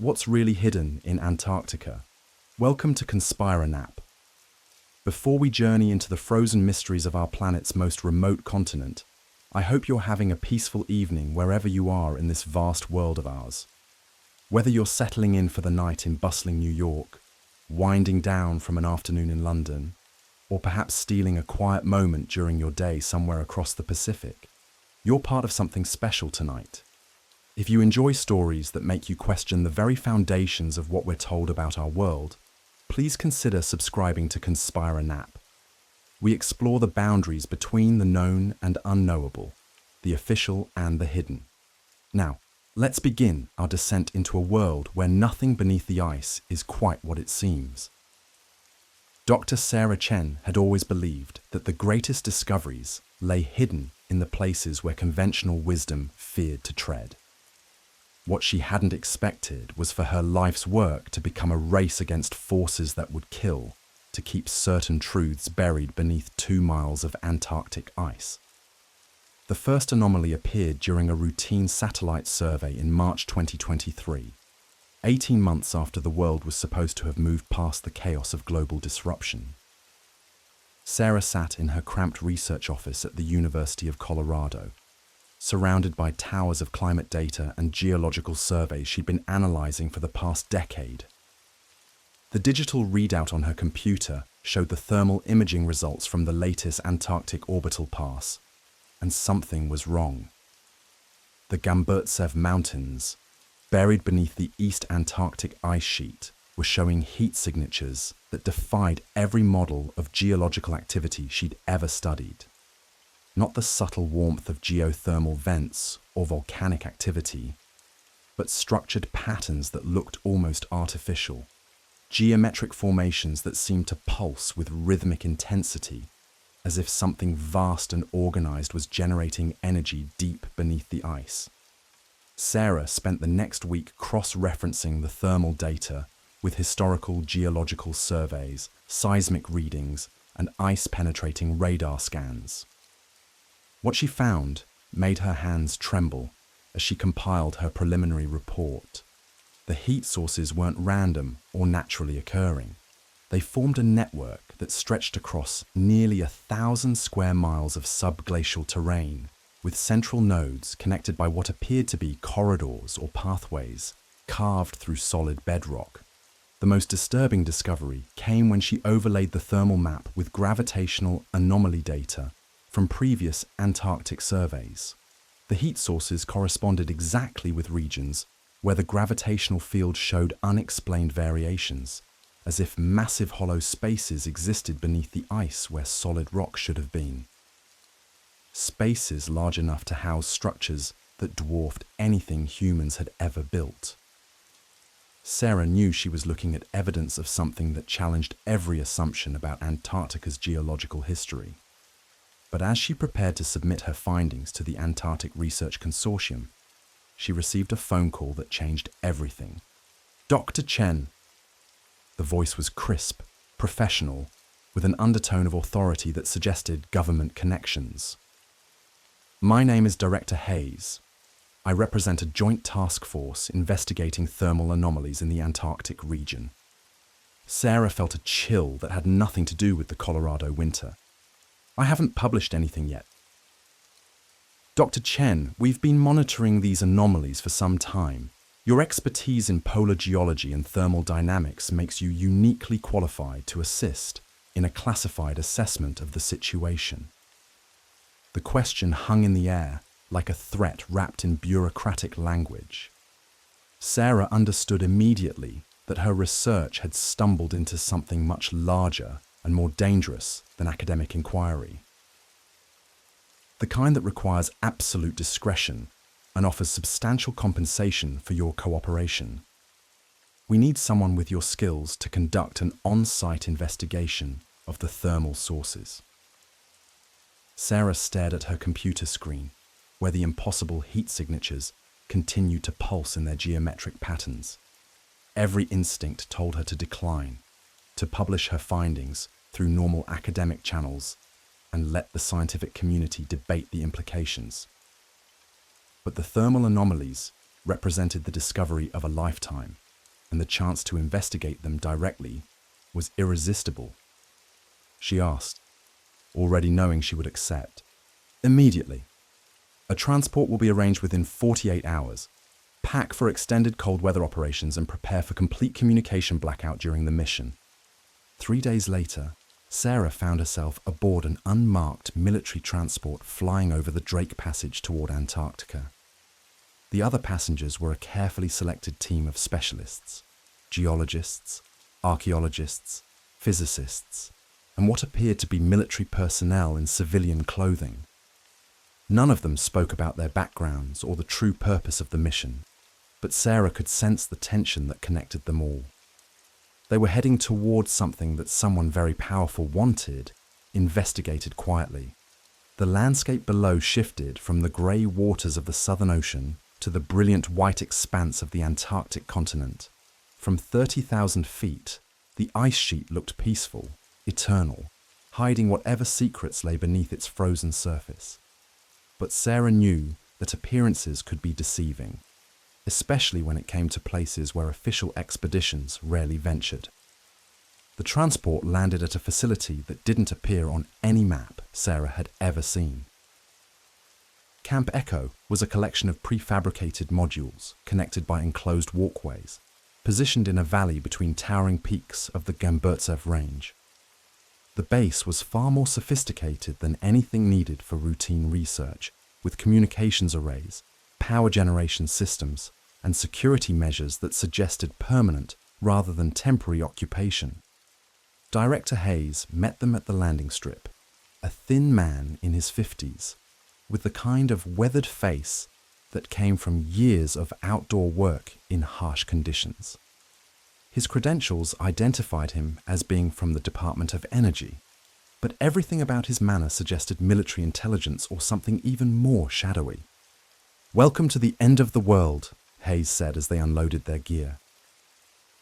What's really hidden in Antarctica? Welcome to ConspiraNap. Before we journey into the frozen mysteries of our planet's most remote continent, I hope you're having a peaceful evening wherever you are in this vast world of ours. Whether you're settling in for the night in bustling New York, winding down from an afternoon in London, or perhaps stealing a quiet moment during your day somewhere across the Pacific, you're part of something special tonight. If you enjoy stories that make you question the very foundations of what we're told about our world, please consider subscribing to ConspiraNap. We explore the boundaries between the known and unknowable, the official and the hidden. Now, let's begin our descent into a world where nothing beneath the ice is quite what it seems. Dr. Sarah Chen had always believed that the greatest discoveries lay hidden in the places where conventional wisdom feared to tread. What she hadn't expected was for her life's work to become a race against forces that would kill, to keep certain truths buried beneath 2 miles of Antarctic ice. The first anomaly appeared during a routine satellite survey in March 2023, 18 months after the world was supposed to have moved past the chaos of global disruption. Sarah sat in her cramped research office at the University of Colorado, surrounded by towers of climate data and geological surveys she'd been analyzing for the past decade. The digital readout on her computer showed the thermal imaging results from the latest Antarctic orbital pass, and something was wrong. The Gamburtsev Mountains, buried beneath the East Antarctic ice sheet, were showing heat signatures that defied every model of geological activity she'd ever studied. Not the subtle warmth of geothermal vents or volcanic activity, but structured patterns that looked almost artificial, geometric formations that seemed to pulse with rhythmic intensity, as if something vast and organized was generating energy deep beneath the ice. Sarah spent the next week cross-referencing the thermal data with historical geological surveys, seismic readings, and ice-penetrating radar scans. What she found made her hands tremble as she compiled her preliminary report. The heat sources weren't random or naturally occurring. They formed a network that stretched across nearly 1,000 square miles of subglacial terrain, with central nodes connected by what appeared to be corridors or pathways carved through solid bedrock. The most disturbing discovery came when she overlaid the thermal map with gravitational anomaly data from previous Antarctic surveys. The heat sources corresponded exactly with regions where the gravitational field showed unexplained variations, as if massive hollow spaces existed beneath the ice where solid rock should have been. Spaces large enough to house structures that dwarfed anything humans had ever built. Sarah knew she was looking at evidence of something that challenged every assumption about Antarctica's geological history. But as she prepared to submit her findings to the Antarctic Research Consortium, she received a phone call that changed everything. "Dr. Chen." The voice was crisp, professional, with an undertone of authority that suggested government connections. "My name is Director Hayes. I represent a joint task force investigating thermal anomalies in the Antarctic region." Sarah felt a chill that had nothing to do with the Colorado winter. "I haven't published anything yet." "Dr. Chen, we've been monitoring these anomalies for some time. Your expertise in polar geology and thermal dynamics makes you uniquely qualified to assist in a classified assessment of the situation." The question hung in the air like a threat wrapped in bureaucratic language. Sarah understood immediately that her research had stumbled into something much larger and more dangerous than academic inquiry. The kind that requires absolute discretion and offers substantial compensation for your cooperation. We need someone with your skills to conduct an on-site investigation of the thermal sources. Sarah stared at her computer screen, where the impossible heat signatures continued to pulse in their geometric patterns. Every instinct told her to decline, to publish her findings through normal academic channels and let the scientific community debate the implications. But the thermal anomalies represented the discovery of a lifetime. and the chance to investigate them directly was irresistible. She asked, already knowing she would accept. Immediately. A transport will be arranged within 48 hours. Pack for extended cold weather operations and prepare for complete communication blackout during the mission. 3 days later, Sarah found herself aboard an unmarked military transport flying over the Drake Passage toward Antarctica. The other passengers were a carefully selected team of specialists, geologists, archaeologists, physicists, and what appeared to be military personnel in civilian clothing. None of them spoke about their backgrounds or the true purpose of the mission, but Sarah could sense the tension that connected them all. They were heading towards something that someone very powerful wanted, investigated quietly. The landscape below shifted from the grey waters of the Southern Ocean to the brilliant white expanse of the Antarctic continent. From 30,000 feet, the ice sheet looked peaceful, eternal, hiding whatever secrets lay beneath its frozen surface. But Sarah knew that appearances could be deceiving, especially when it came to places where official expeditions rarely ventured. The transport landed at a facility that didn't appear on any map Sarah had ever seen. Camp Echo was a collection of prefabricated modules connected by enclosed walkways, positioned in a valley between towering peaks of the Gamburtsev Range. The base was far more sophisticated than anything needed for routine research, with communications arrays, power generation systems, and security measures that suggested permanent rather than temporary occupation. Director Hayes met them at the landing strip, a thin man in his 50s, with the kind of weathered face that came from years of outdoor work in harsh conditions. His credentials identified him as being from the Department of Energy, but everything about his manner suggested military intelligence or something even more shadowy. "Welcome to the end of the world," Hayes said as they unloaded their gear.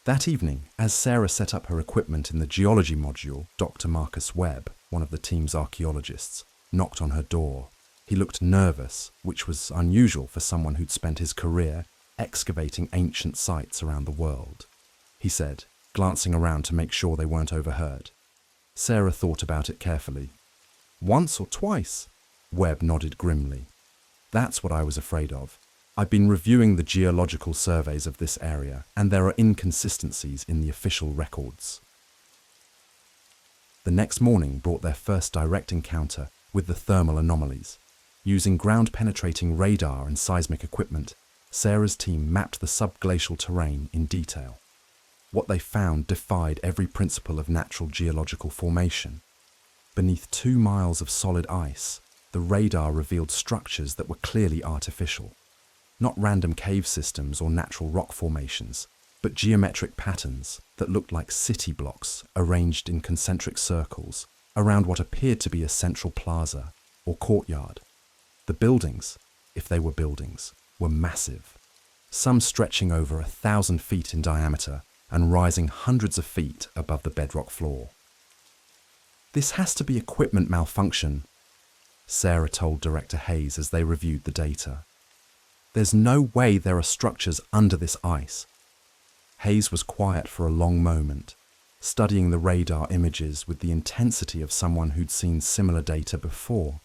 That evening, as Sarah set up her equipment in the geology module, Dr. Marcus Webb, one of the team's archaeologists, knocked on her door. He looked nervous, which was unusual for someone who'd spent his career excavating ancient sites around the world. He said, glancing around to make sure they weren't overheard. Sarah thought about it carefully. "Once or twice?" Webb nodded grimly. "That's what I was afraid of. I've been reviewing the geological surveys of this area, and there are inconsistencies in the official records." The next morning brought their first direct encounter with the thermal anomalies. Using ground-penetrating radar and seismic equipment, Sarah's team mapped the subglacial terrain in detail. What they found defied every principle of natural geological formation. Beneath 2 miles of solid ice, the radar revealed structures that were clearly artificial. Not random cave systems or natural rock formations, but geometric patterns that looked like city blocks arranged in concentric circles around what appeared to be a central plaza or courtyard. The buildings, if they were buildings, were massive, some stretching over 1,000 feet in diameter and rising hundreds of feet above the bedrock floor. "This has to be equipment malfunction," Sarah told Director Hayes as they reviewed the data. "There's no way there are structures under this ice." Hayes was quiet for a long moment, studying the radar images with the intensity of someone who'd seen similar data before.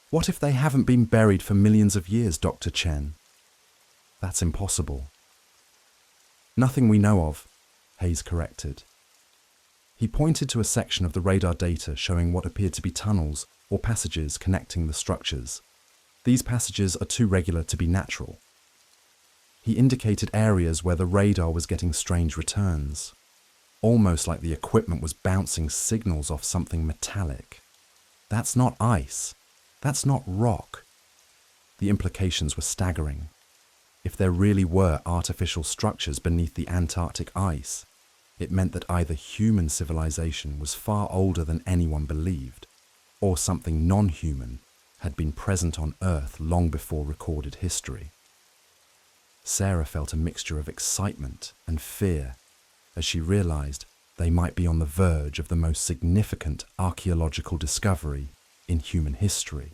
"What if they haven't been buried for millions of years, Dr. Chen?" "That's impossible." "Nothing we know of," Hayes corrected. He pointed to a section of the radar data showing what appeared to be tunnels or passages connecting the structures. "These passages are too regular to be natural." He indicated areas where the radar was getting strange returns, almost like the equipment was bouncing signals off something metallic. "That's not ice. That's not rock." The implications were staggering. If there really were artificial structures beneath the Antarctic ice, it meant that either human civilization was far older than anyone believed, or something non-human had been present on Earth long before recorded history. Sarah felt a mixture of excitement and fear as she realized they might be on the verge of the most significant archaeological discovery in human history.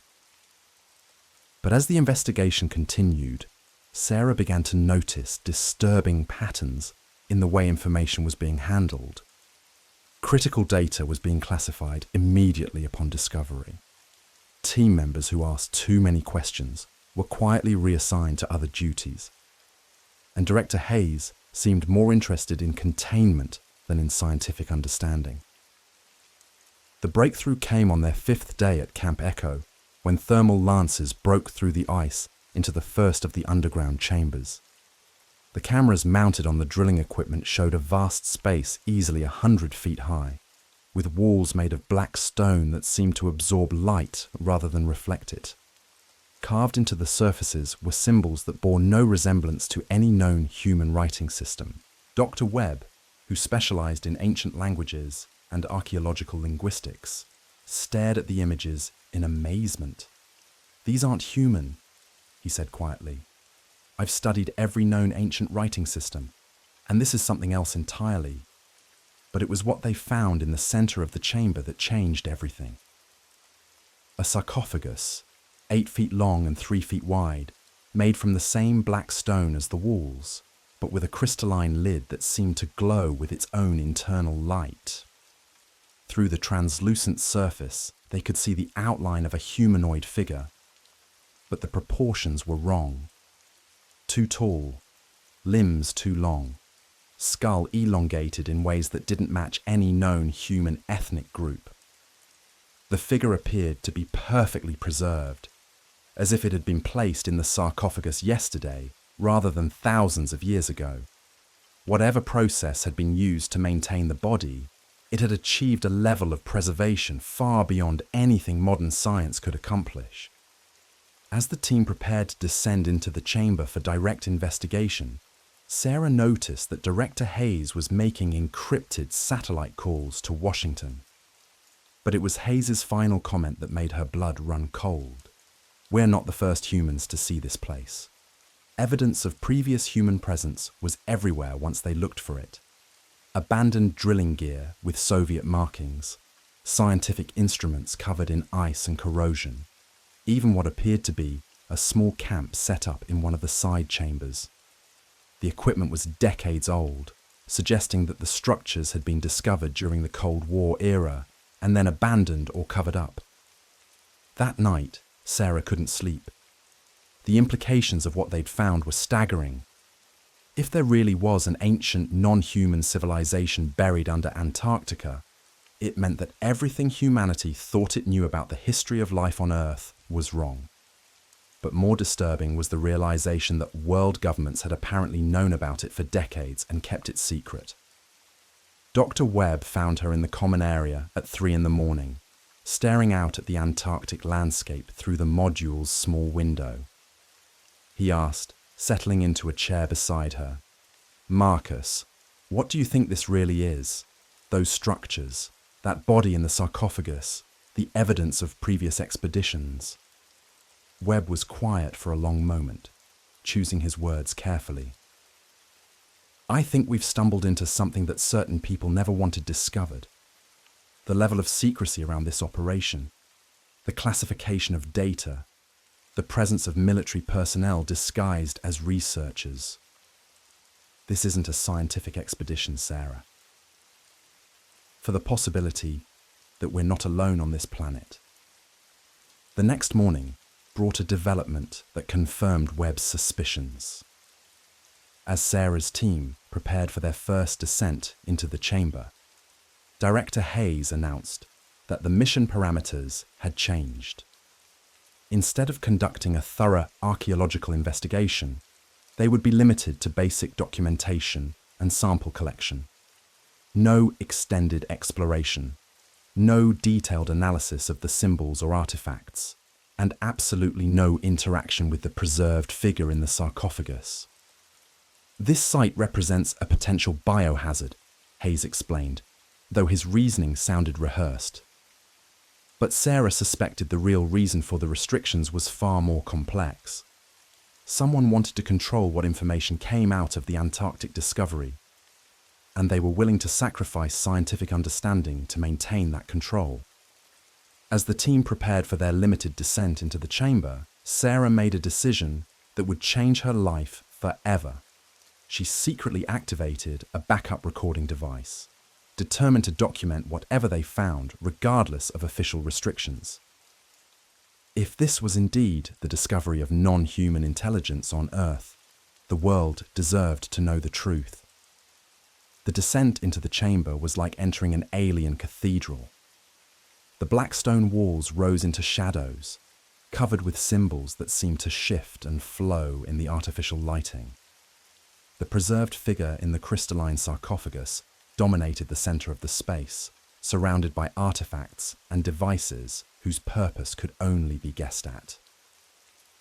But as the investigation continued, Sarah began to notice disturbing patterns in the way information was being handled. Critical data was being classified immediately upon discovery. Team members who asked too many questions were quietly reassigned to other duties. And Director Hayes seemed more interested in containment than in scientific understanding. The breakthrough came on their 5th day at Camp Echo, when thermal lances broke through the ice into the first of the underground chambers. The cameras mounted on the drilling equipment showed a vast space easily 100 feet high, with walls made of black stone that seemed to absorb light rather than reflect it. Carved into the surfaces were symbols that bore no resemblance to any known human writing system. Dr. Webb, who specialized in ancient languages and archaeological linguistics, stared at the images in amazement. "These aren't human," he said quietly. "I've studied every known ancient writing system, and this is something else entirely." But it was what they found in the center of the chamber that changed everything. A sarcophagus, 8 feet long and 3 feet wide, made from the same black stone as the walls, but with a crystalline lid that seemed to glow with its own internal light. Through the translucent surface, they could see the outline of a humanoid figure, but the proportions were wrong. Too tall, limbs too long, skull elongated in ways that didn't match any known human ethnic group. The figure appeared to be perfectly preserved, as if it had been placed in the sarcophagus yesterday rather than thousands of years ago. Whatever process had been used to maintain the body, it had achieved a level of preservation far beyond anything modern science could accomplish. As the team prepared to descend into the chamber for direct investigation, Sarah noticed that Director Hayes was making encrypted satellite calls to Washington. But it was Hayes's final comment that made her blood run cold. "We're not the first humans to see this place." Evidence of previous human presence was everywhere once they looked for it. Abandoned drilling gear with Soviet markings, scientific instruments covered in ice and corrosion, even what appeared to be a small camp set up in one of the side chambers. The equipment was decades old, suggesting that the structures had been discovered during the Cold War era and then abandoned or covered up. That night, Sarah couldn't sleep. The implications of what they'd found were staggering. If there really was an ancient non-human civilization buried under Antarctica, it meant that everything humanity thought it knew about the history of life on Earth was wrong. But more disturbing was the realization that world governments had apparently known about it for decades and kept it secret. Dr. Webb found her in the common area at 3 a.m, staring out at the Antarctic landscape through the module's small window. He asked, settling into a chair beside her, "Marcus, what do you think this really is? Those structures, that body in the sarcophagus, the evidence of previous expeditions?" Webb was quiet for a long moment, choosing his words carefully. "I think we've stumbled into something that certain people never wanted discovered. The level of secrecy around this operation, the classification of data, the presence of military personnel disguised as researchers. This isn't a scientific expedition, Sarah. For the possibility that we're not alone on this planet." The next morning brought a development that confirmed Webb's suspicions. As Sarah's team prepared for their first descent into the chamber, Director Hayes announced that the mission parameters had changed. Instead of conducting a thorough archaeological investigation, they would be limited to basic documentation and sample collection. No extended exploration, no detailed analysis of the symbols or artifacts, and absolutely no interaction with the preserved figure in the sarcophagus. "This site represents a potential biohazard," Hayes explained, though his reasoning sounded rehearsed. But Sarah suspected the real reason for the restrictions was far more complex. Someone wanted to control what information came out of the Antarctic discovery, and they were willing to sacrifice scientific understanding to maintain that control. As the team prepared for their limited descent into the chamber, Sarah made a decision that would change her life forever. she secretly activated a backup recording device, determined to document whatever they found regardless of official restrictions. If this was indeed the discovery of non-human intelligence on Earth, the world deserved to know the truth. The descent into the chamber was like entering an alien cathedral. The black stone walls rose into shadows, covered with symbols that seemed to shift and flow in the artificial lighting. The preserved figure in the crystalline sarcophagus dominated the center of the space, surrounded by artifacts and devices whose purpose could only be guessed at.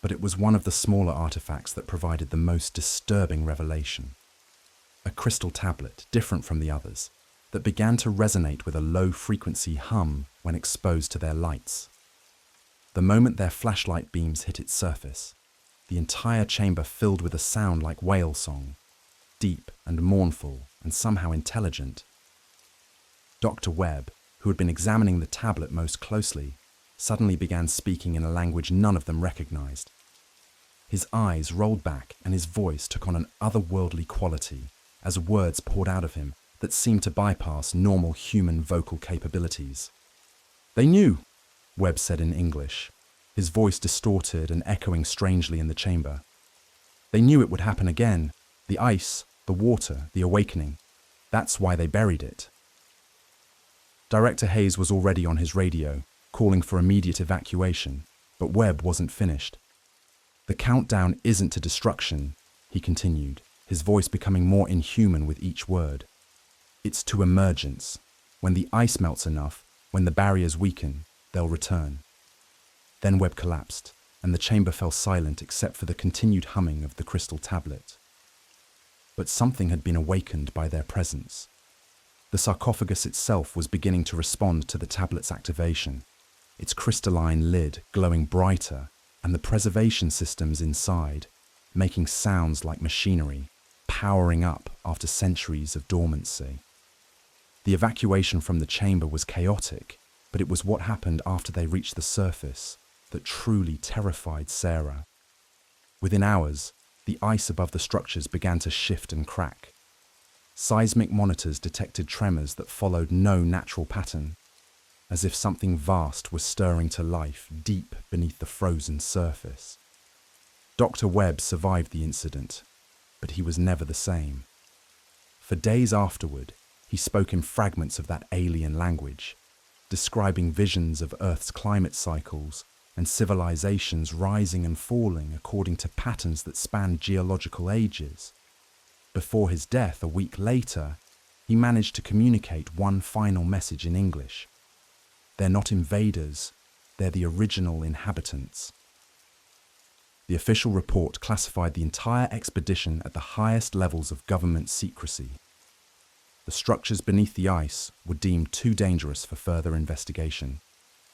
But it was one of the smaller artifacts that provided the most disturbing revelation. A crystal tablet, different from the others, that began to resonate with a low-frequency hum when exposed to their lights. The moment their flashlight beams hit its surface, the entire chamber filled with a sound like whale song, deep and mournful and somehow intelligent. Dr. Webb, who had been examining the tablet most closely, suddenly began speaking in a language none of them recognized. His eyes rolled back and his voice took on an otherworldly quality as words poured out of him that seemed to bypass normal human vocal capabilities. "They knew," Webb said in English, his voice distorted and echoing strangely in the chamber. "They knew it would happen again. The ice, the water, the awakening. That's why they buried it." Director Hayes was already on his radio, calling for immediate evacuation, but Webb wasn't finished. "The countdown isn't to destruction," he continued, his voice becoming more inhuman with each word. "It's to emergence. When the ice melts enough, when the barriers weaken, they'll return." Then Webb collapsed, and the chamber fell silent except for the continued humming of the crystal tablet. But something had been awakened by their presence. The sarcophagus itself was beginning to respond to the tablet's activation, its crystalline lid glowing brighter and the preservation systems inside making sounds like machinery, powering up after centuries of dormancy. The evacuation from the chamber was chaotic, but it was what happened after they reached the surface that truly terrified Sarah. Within hours, the ice above the structures began to shift and crack. Seismic monitors detected tremors that followed no natural pattern, as if something vast was stirring to life deep beneath the frozen surface. Dr. Webb survived the incident, but he was never the same. For days afterward, he spoke in fragments of that alien language, describing visions of Earth's climate cycles and civilizations rising and falling according to patterns that spanned geological ages. Before his death, a week later, he managed to communicate one final message in English. "They're not invaders, they're the original inhabitants." The official report classified the entire expedition at the highest levels of government secrecy. The structures beneath the ice were deemed too dangerous for further investigation,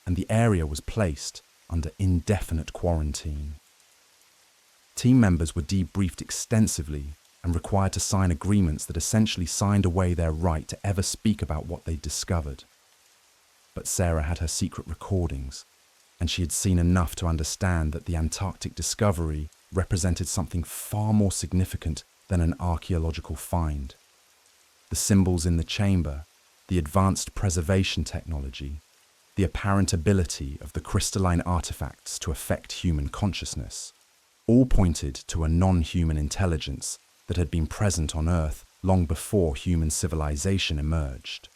and the area was placed under indefinite quarantine. Team members were debriefed extensively and required to sign agreements that essentially signed away their right to ever speak about what they'd discovered. But Sarah had her secret recordings, and she had seen enough to understand that the Antarctic discovery represented something far more significant than an archaeological find. The symbols in the chamber, the advanced preservation technology, the apparent ability of the crystalline artifacts to affect human consciousness, all pointed to a non-human intelligence that had been present on Earth long before human civilization emerged.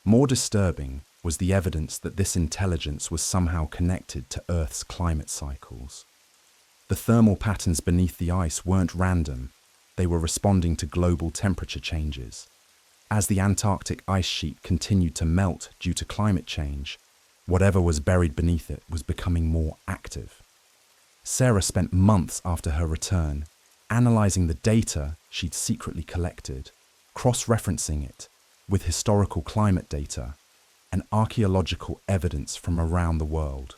More disturbing was the evidence that this intelligence was somehow connected to Earth's climate cycles. The thermal patterns beneath the ice weren't random, they were responding to global temperature changes. As the Antarctic ice sheet continued to melt due to climate change, whatever was buried beneath it was becoming more active. Sarah spent months after her return analyzing the data she'd secretly collected, cross-referencing it with historical climate data and archaeological evidence from around the world.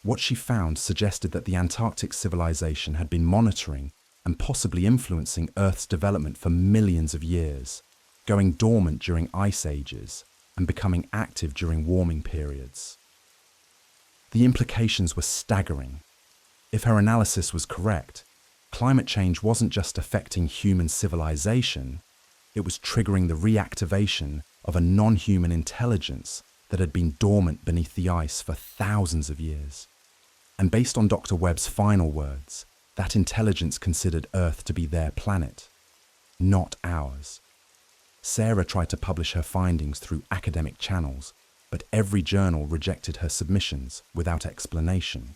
What she found suggested that the Antarctic civilization had been monitoring and possibly influencing Earth's development for millions of years, going dormant during ice ages and becoming active during warming periods. The implications were staggering. If her analysis was correct, Climate change wasn't just affecting human civilization, it was triggering the reactivation of a non-human intelligence that had been dormant beneath the ice for thousands of years. And based on Dr. Webb's final words, that intelligence considered Earth to be their planet, not ours. Sarah tried to publish her findings through academic channels, but every journal rejected her submissions without explanation.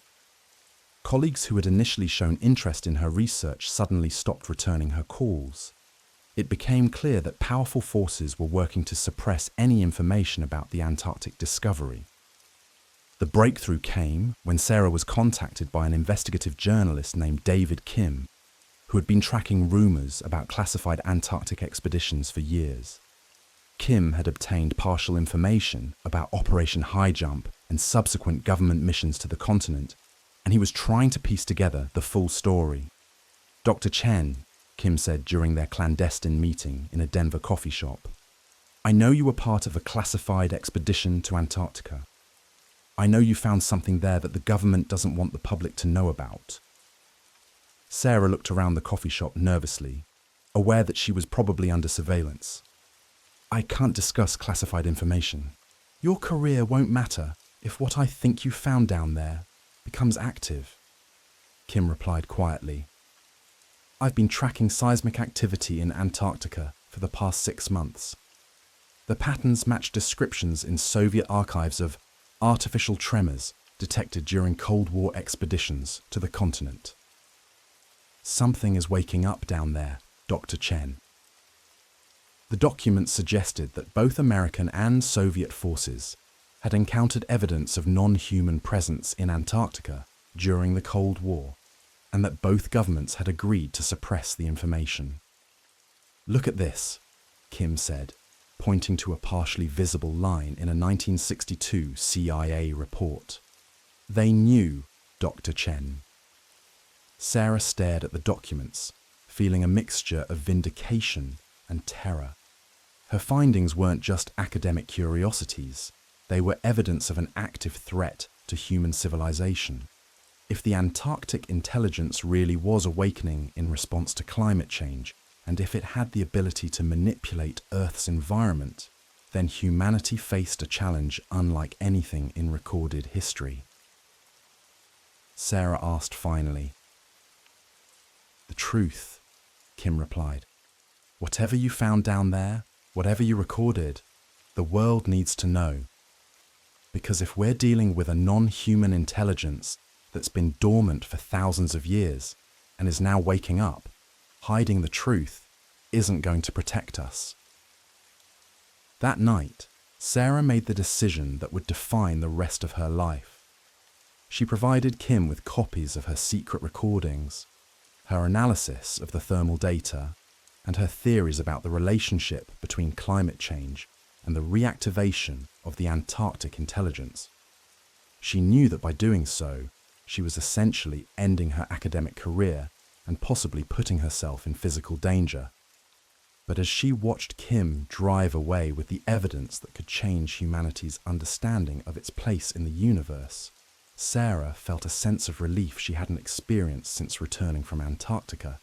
Colleagues who had initially shown interest in her research suddenly stopped returning her calls. It became clear that powerful forces were working to suppress any information about the Antarctic discovery. The breakthrough came when Sarah was contacted by an investigative journalist named David Kim, who had been tracking rumors about classified Antarctic expeditions for years. Kim had obtained partial information about Operation High Jump and subsequent government missions to the continent, and he was trying to piece together the full story. "Dr. Chen," Kim said during their clandestine meeting in a Denver coffee shop, "I know you were part of a classified expedition to Antarctica. I know you found something there that the government doesn't want the public to know about." Sarah looked around the coffee shop nervously, aware that she was probably under surveillance. "I can't discuss classified information. Your career won't matter if what I think you found down there becomes active," Kim replied quietly. "I've been tracking seismic activity in Antarctica for the past 6 months. The patterns match descriptions in Soviet archives of artificial tremors detected during Cold War expeditions to the continent. Something is waking up down there, Dr. Chen." The document suggested that both American and Soviet forces had encountered evidence of non-human presence in Antarctica during the Cold War, and that both governments had agreed to suppress the information. "Look at this," Kim said, pointing to a partially visible line in a 1962 CIA report. "They knew, Dr. Chen." Sarah stared at the documents, feeling a mixture of vindication and terror. Her findings weren't just academic curiosities, they were evidence of an active threat to human civilization. If the Antarctic intelligence really was awakening in response to climate change, and if it had the ability to manipulate Earth's environment, then humanity faced a challenge unlike anything in recorded history. Sarah asked finally. "The truth," Kim replied. "Whatever you found down there, whatever you recorded, the world needs to know. Because if we're dealing with a non-human intelligence that's been dormant for thousands of years and is now waking up, hiding the truth isn't going to protect us." That night, Sarah made the decision that would define the rest of her life. She provided Kim with copies of her secret recordings, her analysis of the thermal data, and her theories about the relationship between climate change and the reactivation of the Antarctic intelligence. She knew that by doing so, she was essentially ending her academic career and possibly putting herself in physical danger. But as she watched Kim drive away with the evidence that could change humanity's understanding of its place in the universe, Sarah felt a sense of relief she hadn't experienced since returning from Antarctica.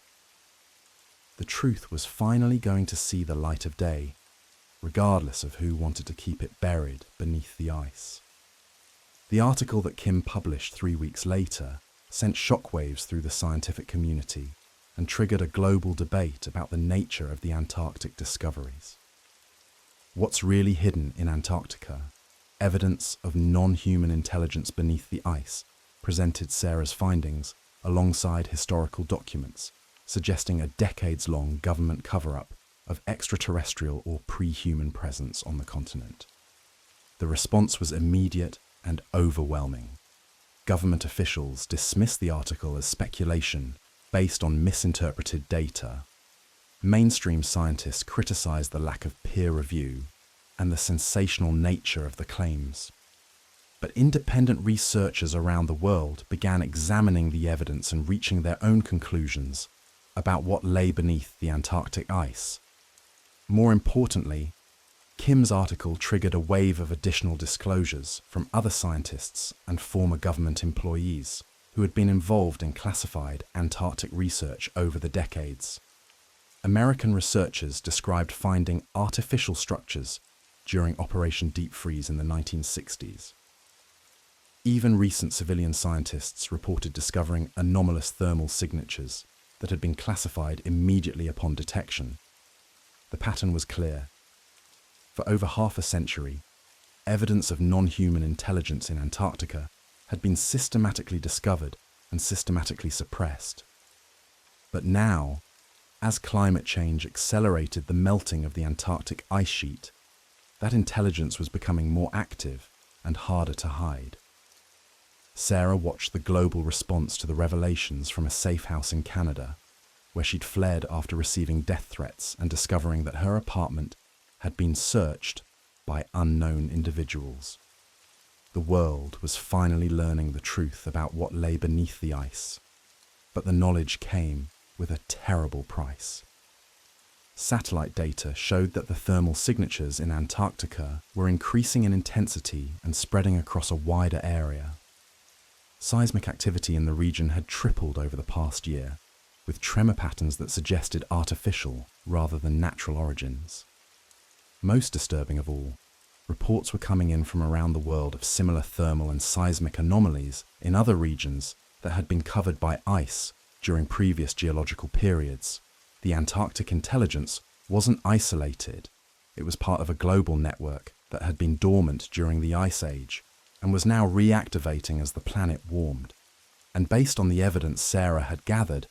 The truth was finally going to see the light of day, regardless of who wanted to keep it buried beneath the ice. The article that Kim published 3 weeks later sent shockwaves through the scientific community and triggered a global debate about the nature of the Antarctic discoveries. What's really hidden in Antarctica? Evidence of non-human intelligence beneath the ice presented Sarah's findings alongside historical documents, suggesting a decades-long government cover-up of extraterrestrial or pre-human presence on the continent. The response was immediate and overwhelming. Government officials dismissed the article as speculation based on misinterpreted data. Mainstream scientists criticized the lack of peer review and the sensational nature of the claims. But independent researchers around the world began examining the evidence and reaching their own conclusions about what lay beneath the Antarctic ice. More importantly, Kim's article triggered a wave of additional disclosures from other scientists and former government employees. who had been involved in classified Antarctic research over the decades. American researchers described finding artificial structures during Operation Deep Freeze in the 1960s. Even recent civilian scientists reported discovering anomalous thermal signatures that had been classified immediately upon detection. The pattern was clear. For over half a century, evidence of non-human intelligence in Antarctica had been systematically discovered and systematically suppressed. But now, as climate change accelerated the melting of the Antarctic ice sheet, that intelligence was becoming more active and harder to hide. Sarah watched the global response to the revelations from a safe house in Canada, where she'd fled after receiving death threats and discovering that her apartment had been searched by unknown individuals. The world was finally learning the truth about what lay beneath the ice, but the knowledge came with a terrible price. Satellite data showed that the thermal signatures in Antarctica were increasing in intensity and spreading across a wider area. Seismic activity in the region had tripled over the past year, with tremor patterns that suggested artificial rather than natural origins. Most disturbing of all, reports were coming in from around the world of similar thermal and seismic anomalies in other regions that had been covered by ice during previous geological periods. The Antarctic intelligence wasn't isolated. It was part of a global network that had been dormant during the Ice Age and was now reactivating as the planet warmed. And based on the evidence Sarah had gathered,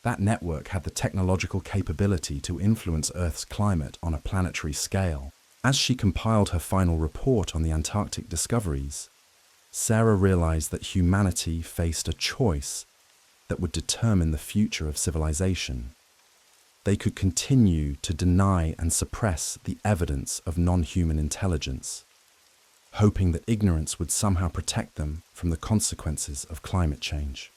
that network had the technological capability to influence Earth's climate on a planetary scale. As she compiled her final report on the Antarctic discoveries, Sarah realized that humanity faced a choice that would determine the future of civilization. They could continue to deny and suppress the evidence of non-human intelligence, hoping that ignorance would somehow protect them from the consequences of climate change.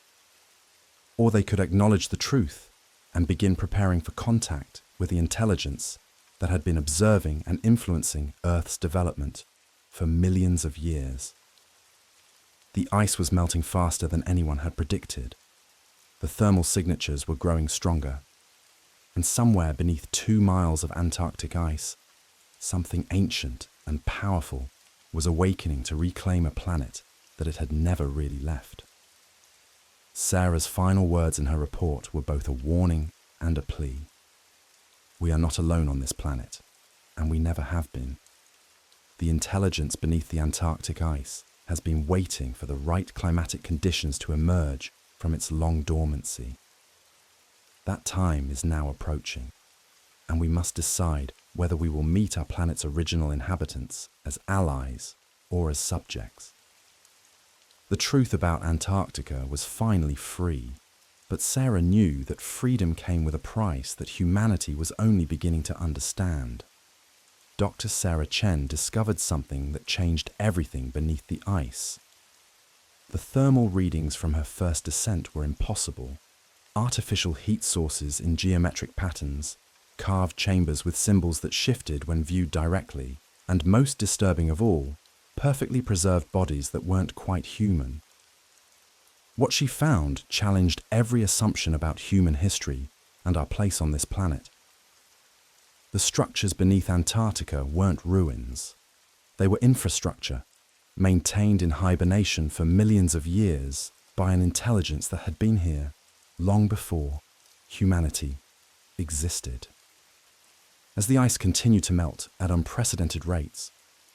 Or they could acknowledge the truth and begin preparing for contact with the intelligence that had been observing and influencing Earth's development for millions of years. The ice was melting faster than anyone had predicted. The thermal signatures were growing stronger, and somewhere beneath 2 miles of Antarctic ice, something ancient and powerful was awakening to reclaim a planet that it had never really left. Sarah's final words in her report were both a warning and a plea. We are not alone on this planet, and we never have been. The intelligence beneath the Antarctic ice has been waiting for the right climatic conditions to emerge from its long dormancy. That time is now approaching, and we must decide whether we will meet our planet's original inhabitants as allies or as subjects. The truth about Antarctica was finally free, but Sarah knew that freedom came with a price that humanity was only beginning to understand. Dr. Sarah Chen discovered something that changed everything beneath the ice. The thermal readings from her first descent were impossible. Artificial heat sources in geometric patterns, carved chambers with symbols that shifted when viewed directly, and most disturbing of all, perfectly preserved bodies that weren't quite human. What she found challenged every assumption about human history and our place on this planet. The structures beneath Antarctica weren't ruins. They were infrastructure, maintained in hibernation for millions of years by an intelligence that had been here long before humanity existed. As the ice continued to melt at unprecedented rates,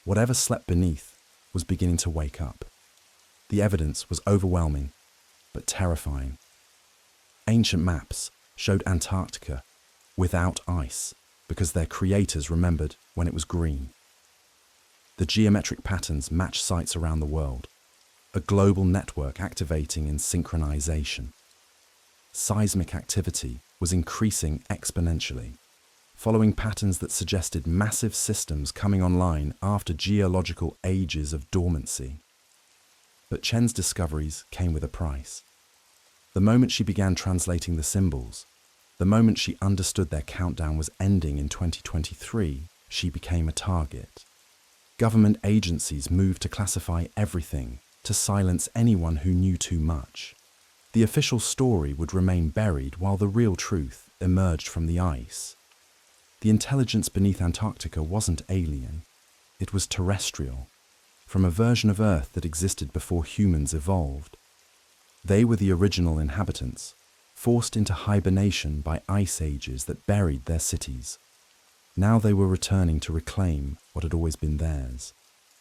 whatever slept beneath was beginning to wake up. The evidence was overwhelming, but terrifying. Ancient maps showed Antarctica without ice because their creators remembered when it was green. The geometric patterns matched sites around the world, a global network activating in synchronization. Seismic activity was increasing exponentially, following patterns that suggested massive systems coming online after geological ages of dormancy. But Chen's discoveries came with a price. The moment she began translating the symbols, the moment she understood their countdown was ending in 2023, she became a target. Government agencies moved to classify everything, to silence anyone who knew too much. The official story would remain buried while the real truth emerged from the ice. The intelligence beneath Antarctica wasn't alien, it was terrestrial, from a version of Earth that existed before humans evolved. They were the original inhabitants, forced into hibernation by ice ages that buried their cities. Now they were returning to reclaim what had always been theirs,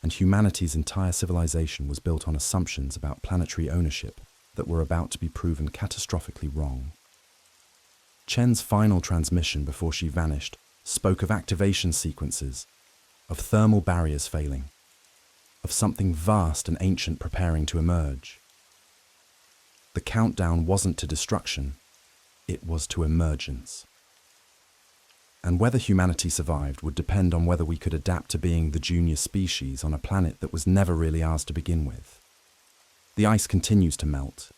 and humanity's entire civilization was built on assumptions about planetary ownership that were about to be proven catastrophically wrong. Chen's final transmission before she vanished spoke of activation sequences, of thermal barriers failing, of something vast and ancient preparing to emerge. The countdown wasn't to destruction, it was to emergence. And whether humanity survived would depend on whether we could adapt to being the junior species on a planet that was never really ours to begin with. The ice continues to melt,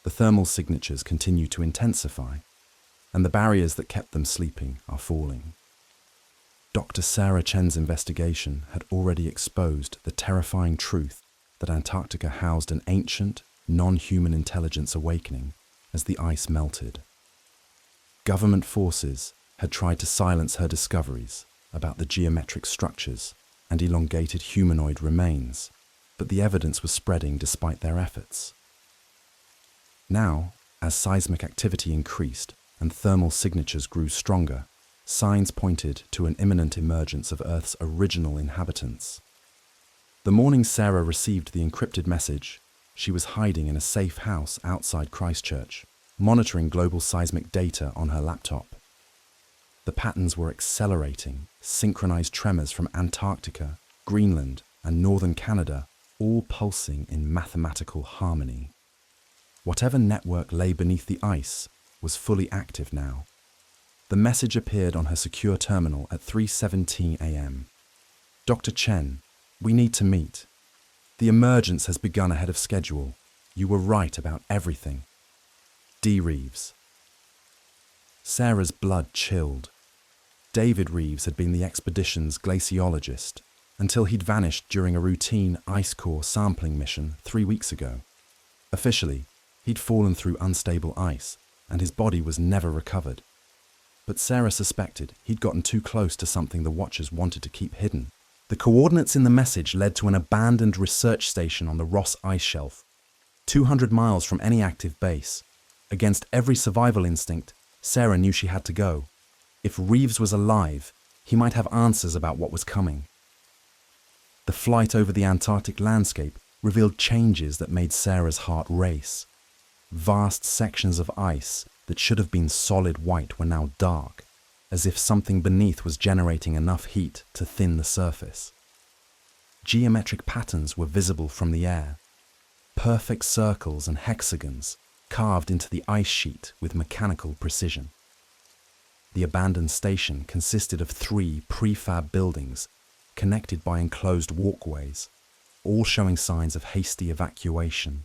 the thermal signatures continue to intensify, and the barriers that kept them sleeping are falling. Dr. Sarah Chen's investigation had already exposed the terrifying truth that Antarctica housed an ancient, non-human intelligence awakening as the ice melted. Government forces had tried to silence her discoveries about the geometric structures and elongated humanoid remains, but the evidence was spreading despite their efforts. Now, as seismic activity increased and thermal signatures grew stronger, signs pointed to an imminent emergence of Earth's original inhabitants. The morning Sarah received the encrypted message, she was hiding in a safe house outside Christchurch, monitoring global seismic data on her laptop. The patterns were accelerating, synchronized tremors from Antarctica, Greenland, and northern Canada, all pulsing in mathematical harmony. Whatever network lay beneath the ice was fully active now. The message appeared on her secure terminal at 3:17 a.m. Dr. Chen, we need to meet. The emergence has begun ahead of schedule. You were right about everything. D. Reeves. Sarah's blood chilled. David Reeves had been the expedition's glaciologist until he'd vanished during a routine ice core sampling mission 3 weeks ago. Officially, he'd fallen through unstable ice and his body was never recovered. But Sarah suspected he'd gotten too close to something the Watchers wanted to keep hidden. The coordinates in the message led to an abandoned research station on the Ross Ice Shelf, 200 miles from any active base. Against every survival instinct, Sarah knew she had to go. If Reeves was alive, he might have answers about what was coming. The flight over the Antarctic landscape revealed changes that made Sarah's heart race. Vast sections of ice that should have been solid white were now dark, as if something beneath was generating enough heat to thin the surface. Geometric patterns were visible from the air, perfect circles and hexagons carved into the ice sheet with mechanical precision. The abandoned station consisted of 3 prefab buildings connected by enclosed walkways, all showing signs of hasty evacuation.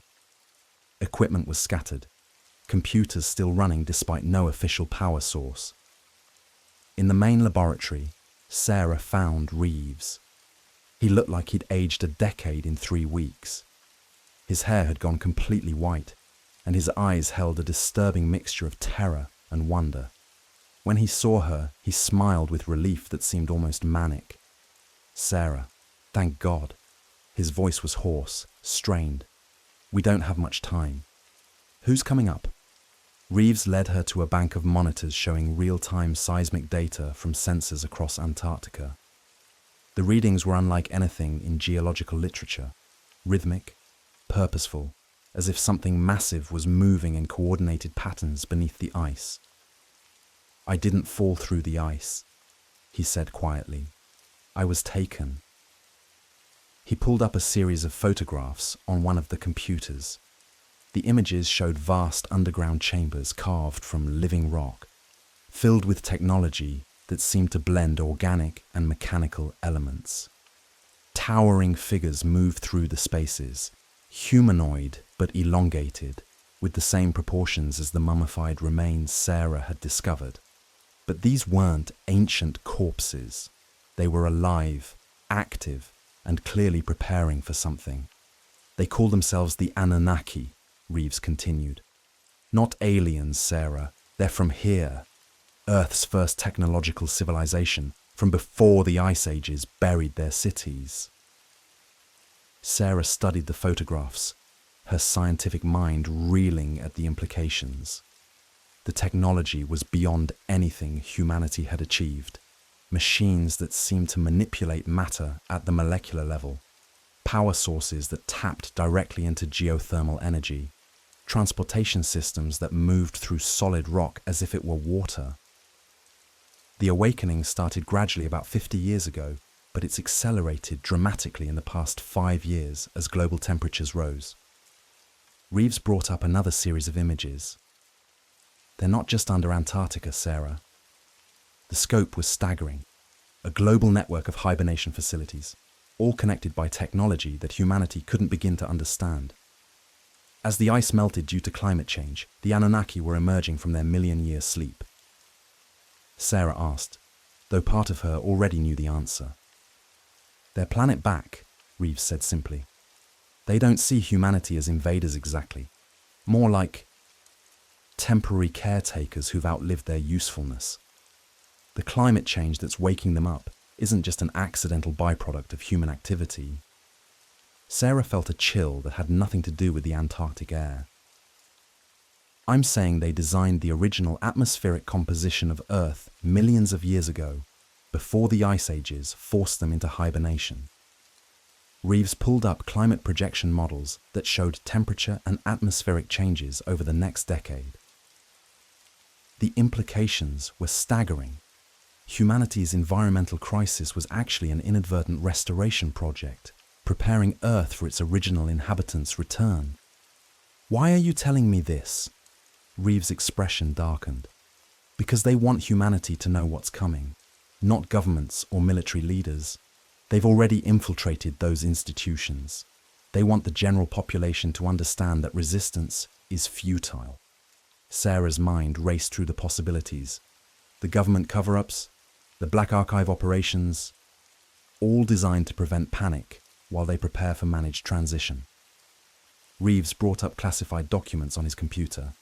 Equipment was scattered, computers still running despite no official power source. In the main laboratory, Sarah found Reeves. He looked like he'd aged a decade in 3 weeks. His hair had gone completely white, and his eyes held a disturbing mixture of terror and wonder. When he saw her, he smiled with relief that seemed almost manic. Sarah, thank God. His voice was hoarse, strained. We don't have much time. Who's coming up? Reeves led her to a bank of monitors showing real-time seismic data from sensors across Antarctica. The readings were unlike anything in geological literature, rhythmic, purposeful, as if something massive was moving in coordinated patterns beneath the ice. I didn't fall through the ice, he said quietly. I was taken. He pulled up a series of photographs on one of the computers. The images showed vast underground chambers carved from living rock, filled with technology that seemed to blend organic and mechanical elements. Towering figures moved through the spaces, humanoid but elongated, with the same proportions as the mummified remains Sarah had discovered. But these weren't ancient corpses. They were alive, active, and clearly preparing for something. They called themselves the Annunaki, Reeves continued. Not aliens, Sarah. They're from here. Earth's first technological civilization, from before the ice ages buried their cities. Sarah studied the photographs, her scientific mind reeling at the implications. The technology was beyond anything humanity had achieved. Machines that seemed to manipulate matter at the molecular level, power sources that tapped directly into geothermal energy, transportation systems that moved through solid rock as if it were water. The awakening started gradually about 50 years ago, but it's accelerated dramatically in the past 5 years as global temperatures rose. Reeves brought up another series of images. They're not just under Antarctica, Sarah. The scope was staggering. A global network of hibernation facilities, all connected by technology that humanity couldn't begin to understand. As the ice melted due to climate change, the Annunaki were emerging from their million-year sleep. Sarah asked, though part of her already knew the answer. Their planet back, Reeves said simply. They don't see humanity as invaders exactly, more like temporary caretakers who've outlived their usefulness. The climate change that's waking them up isn't just an accidental byproduct of human activity. Sarah felt a chill that had nothing to do with the Antarctic air. I'm saying they designed the original atmospheric composition of Earth millions of years ago, before the ice ages forced them into hibernation. Reeves pulled up climate projection models that showed temperature and atmospheric changes over the next decade. The implications were staggering. Humanity's environmental crisis was actually an inadvertent restoration project, preparing Earth for its original inhabitants' return. Why are you telling me this? Reeves' expression darkened. Because they want humanity to know what's coming, not governments or military leaders. They've already infiltrated those institutions. They want the general population to understand that resistance is futile. Sarah's mind raced through the possibilities. The government cover-ups, the Black Archive operations, all designed to prevent panic while they prepare for managed transition. Reeves brought up classified documents on his computer.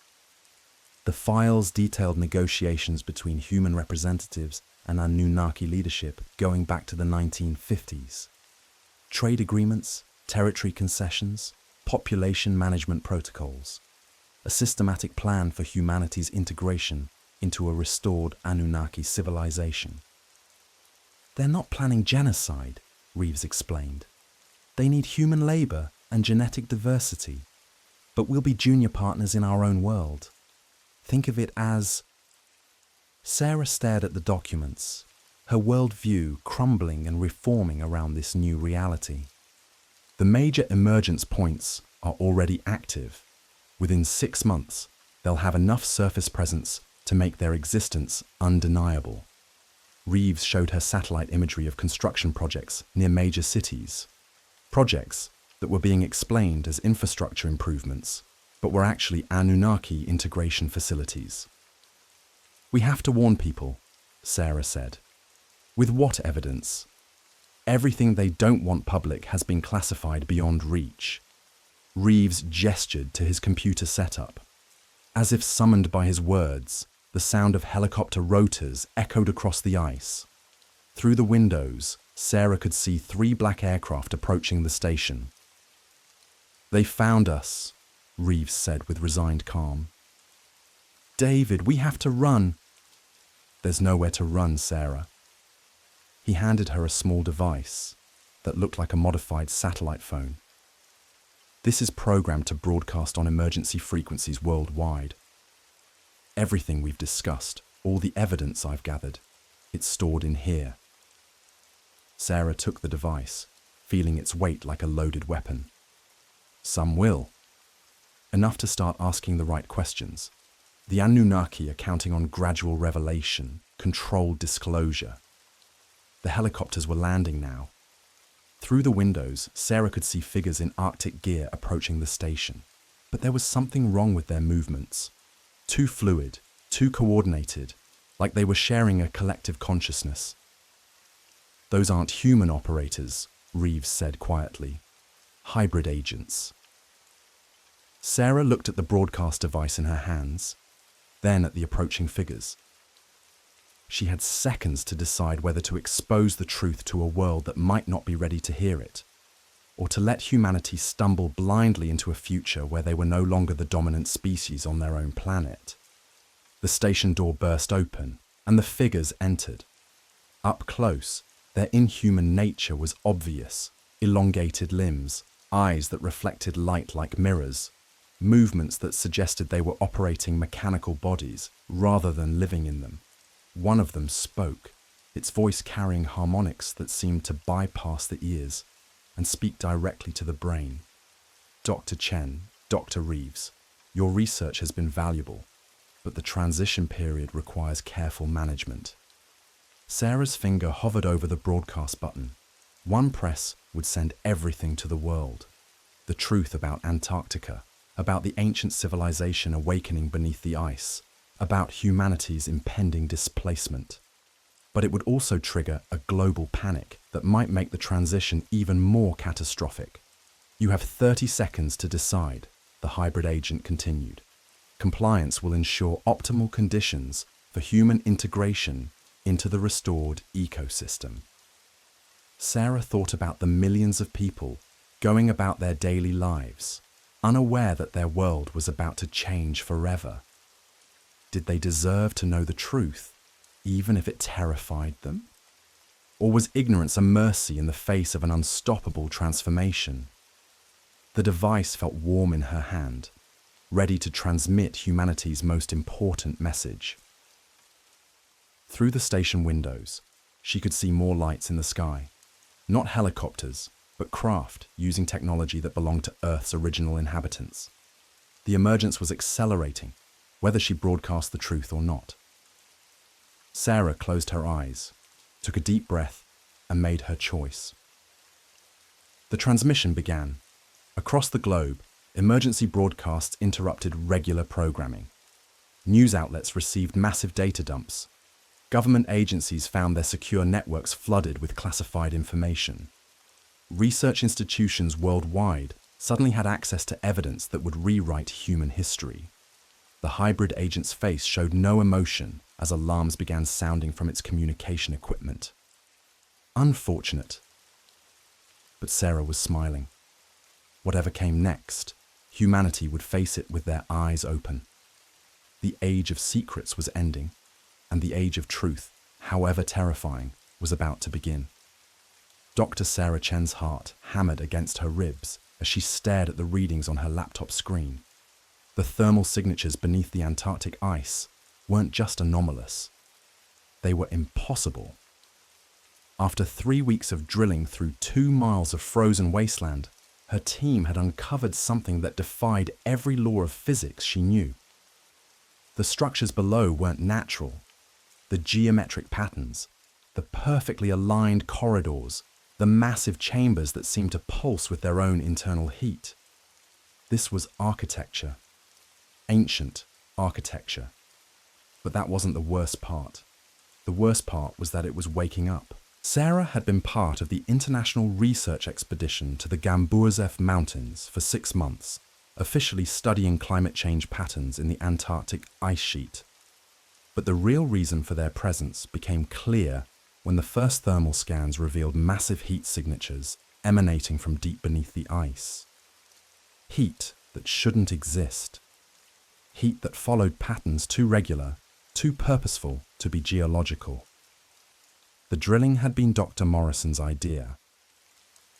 The files detailed negotiations between human representatives and Annunaki leadership going back to the 1950s. Trade agreements, territory concessions, population management protocols. A systematic plan for humanity's integration into a restored Annunaki civilization. They're not planning genocide, Reeves explained. They need human labor and genetic diversity, but we'll be junior partners in our own world. Think of it as... Sarah stared at the documents, her worldview crumbling and reforming around this new reality. The major emergence points are already active. Within 6 months, they'll have enough surface presence to make their existence undeniable. Reeves showed her satellite imagery of construction projects near major cities. Projects that were being explained as infrastructure improvements, but were actually Annunaki integration facilities. We have to warn people, Sarah said. With what evidence? Everything they don't want public has been classified beyond reach. Reeves gestured to his computer setup. As if summoned by his words, the sound of helicopter rotors echoed across the ice. Through the windows, Sarah could see 3 black aircraft approaching the station. They found us, Reeves said with resigned calm. David, we have to run. There's nowhere to run, Sarah. He handed her a small device that looked like a modified satellite phone. This is programmed to broadcast on emergency frequencies worldwide. Everything we've discussed, all the evidence I've gathered, it's stored in here. Sarah took the device, feeling its weight like a loaded weapon. Some will. Enough to start asking the right questions. The Annunaki are counting on gradual revelation, controlled disclosure. The helicopters were landing now. Through the windows, Sarah could see figures in Arctic gear approaching the station. But there was something wrong with their movements. Too fluid, too coordinated, like they were sharing a collective consciousness. Those aren't human operators, Reeves said quietly. Hybrid agents. Sarah looked at the broadcast device in her hands, then at the approaching figures. She had seconds to decide whether to expose the truth to a world that might not be ready to hear it, or to let humanity stumble blindly into a future where they were no longer the dominant species on their own planet. The station door burst open, and the figures entered. Up close, their inhuman nature was obvious: elongated limbs, eyes that reflected light like mirrors, movements that suggested they were operating mechanical bodies rather than living in them. One of them spoke, its voice carrying harmonics that seemed to bypass the ears and speak directly to the brain. "Dr. Chen, Dr. Reeves, your research has been valuable, but the transition period requires careful management." Sarah's finger hovered over the broadcast button. One press would send everything to the world. The truth about Antarctica, about the ancient civilization awakening beneath the ice, about humanity's impending displacement. But it would also trigger a global panic that might make the transition even more catastrophic. "You have 30 seconds to decide," the hybrid agent continued. "Compliance will ensure optimal conditions for human integration into the restored ecosystem." Sarah thought about the millions of people going about their daily lives, unaware that their world was about to change forever. Did they deserve to know the truth, even if it terrified them? Or was ignorance a mercy in the face of an unstoppable transformation? The device felt warm in her hand, ready to transmit humanity's most important message. Through the station windows, she could see more lights in the sky. Not helicopters, but craft using technology that belonged to Earth's original inhabitants. The emergence was accelerating, whether she broadcast the truth or not. Sarah closed her eyes, took a deep breath, and made her choice. The transmission began. Across the globe, emergency broadcasts interrupted regular programming. News outlets received massive data dumps. Government agencies found their secure networks flooded with classified information. Research institutions worldwide suddenly had access to evidence that would rewrite human history. The hybrid agent's face showed no emotion as alarms began sounding from its communication equipment. Unfortunate. But Sarah was smiling. Whatever came next, humanity would face it with their eyes open. The age of secrets was ending, and the age of truth, however terrifying, was about to begin. Dr. Sarah Chen's heart hammered against her ribs as she stared at the readings on her laptop screen. The thermal signatures beneath the Antarctic ice weren't just anomalous. They were impossible. After 3 weeks of drilling through 2 miles of frozen wasteland, her team had uncovered something that defied every law of physics she knew. The structures below weren't natural. The geometric patterns, the perfectly aligned corridors, the massive chambers that seemed to pulse with their own internal heat. This was architecture. Ancient architecture. But that wasn't the worst part. The worst part was that it was waking up. Sarah had been part of the international research expedition to the Gamburzef Mountains for 6 months, officially studying climate change patterns in the Antarctic ice sheet. But the real reason for their presence became clear when the first thermal scans revealed massive heat signatures emanating from deep beneath the ice. Heat that shouldn't exist. Heat that followed patterns too regular, too purposeful to be geological. The drilling had been Dr. Morrison's idea.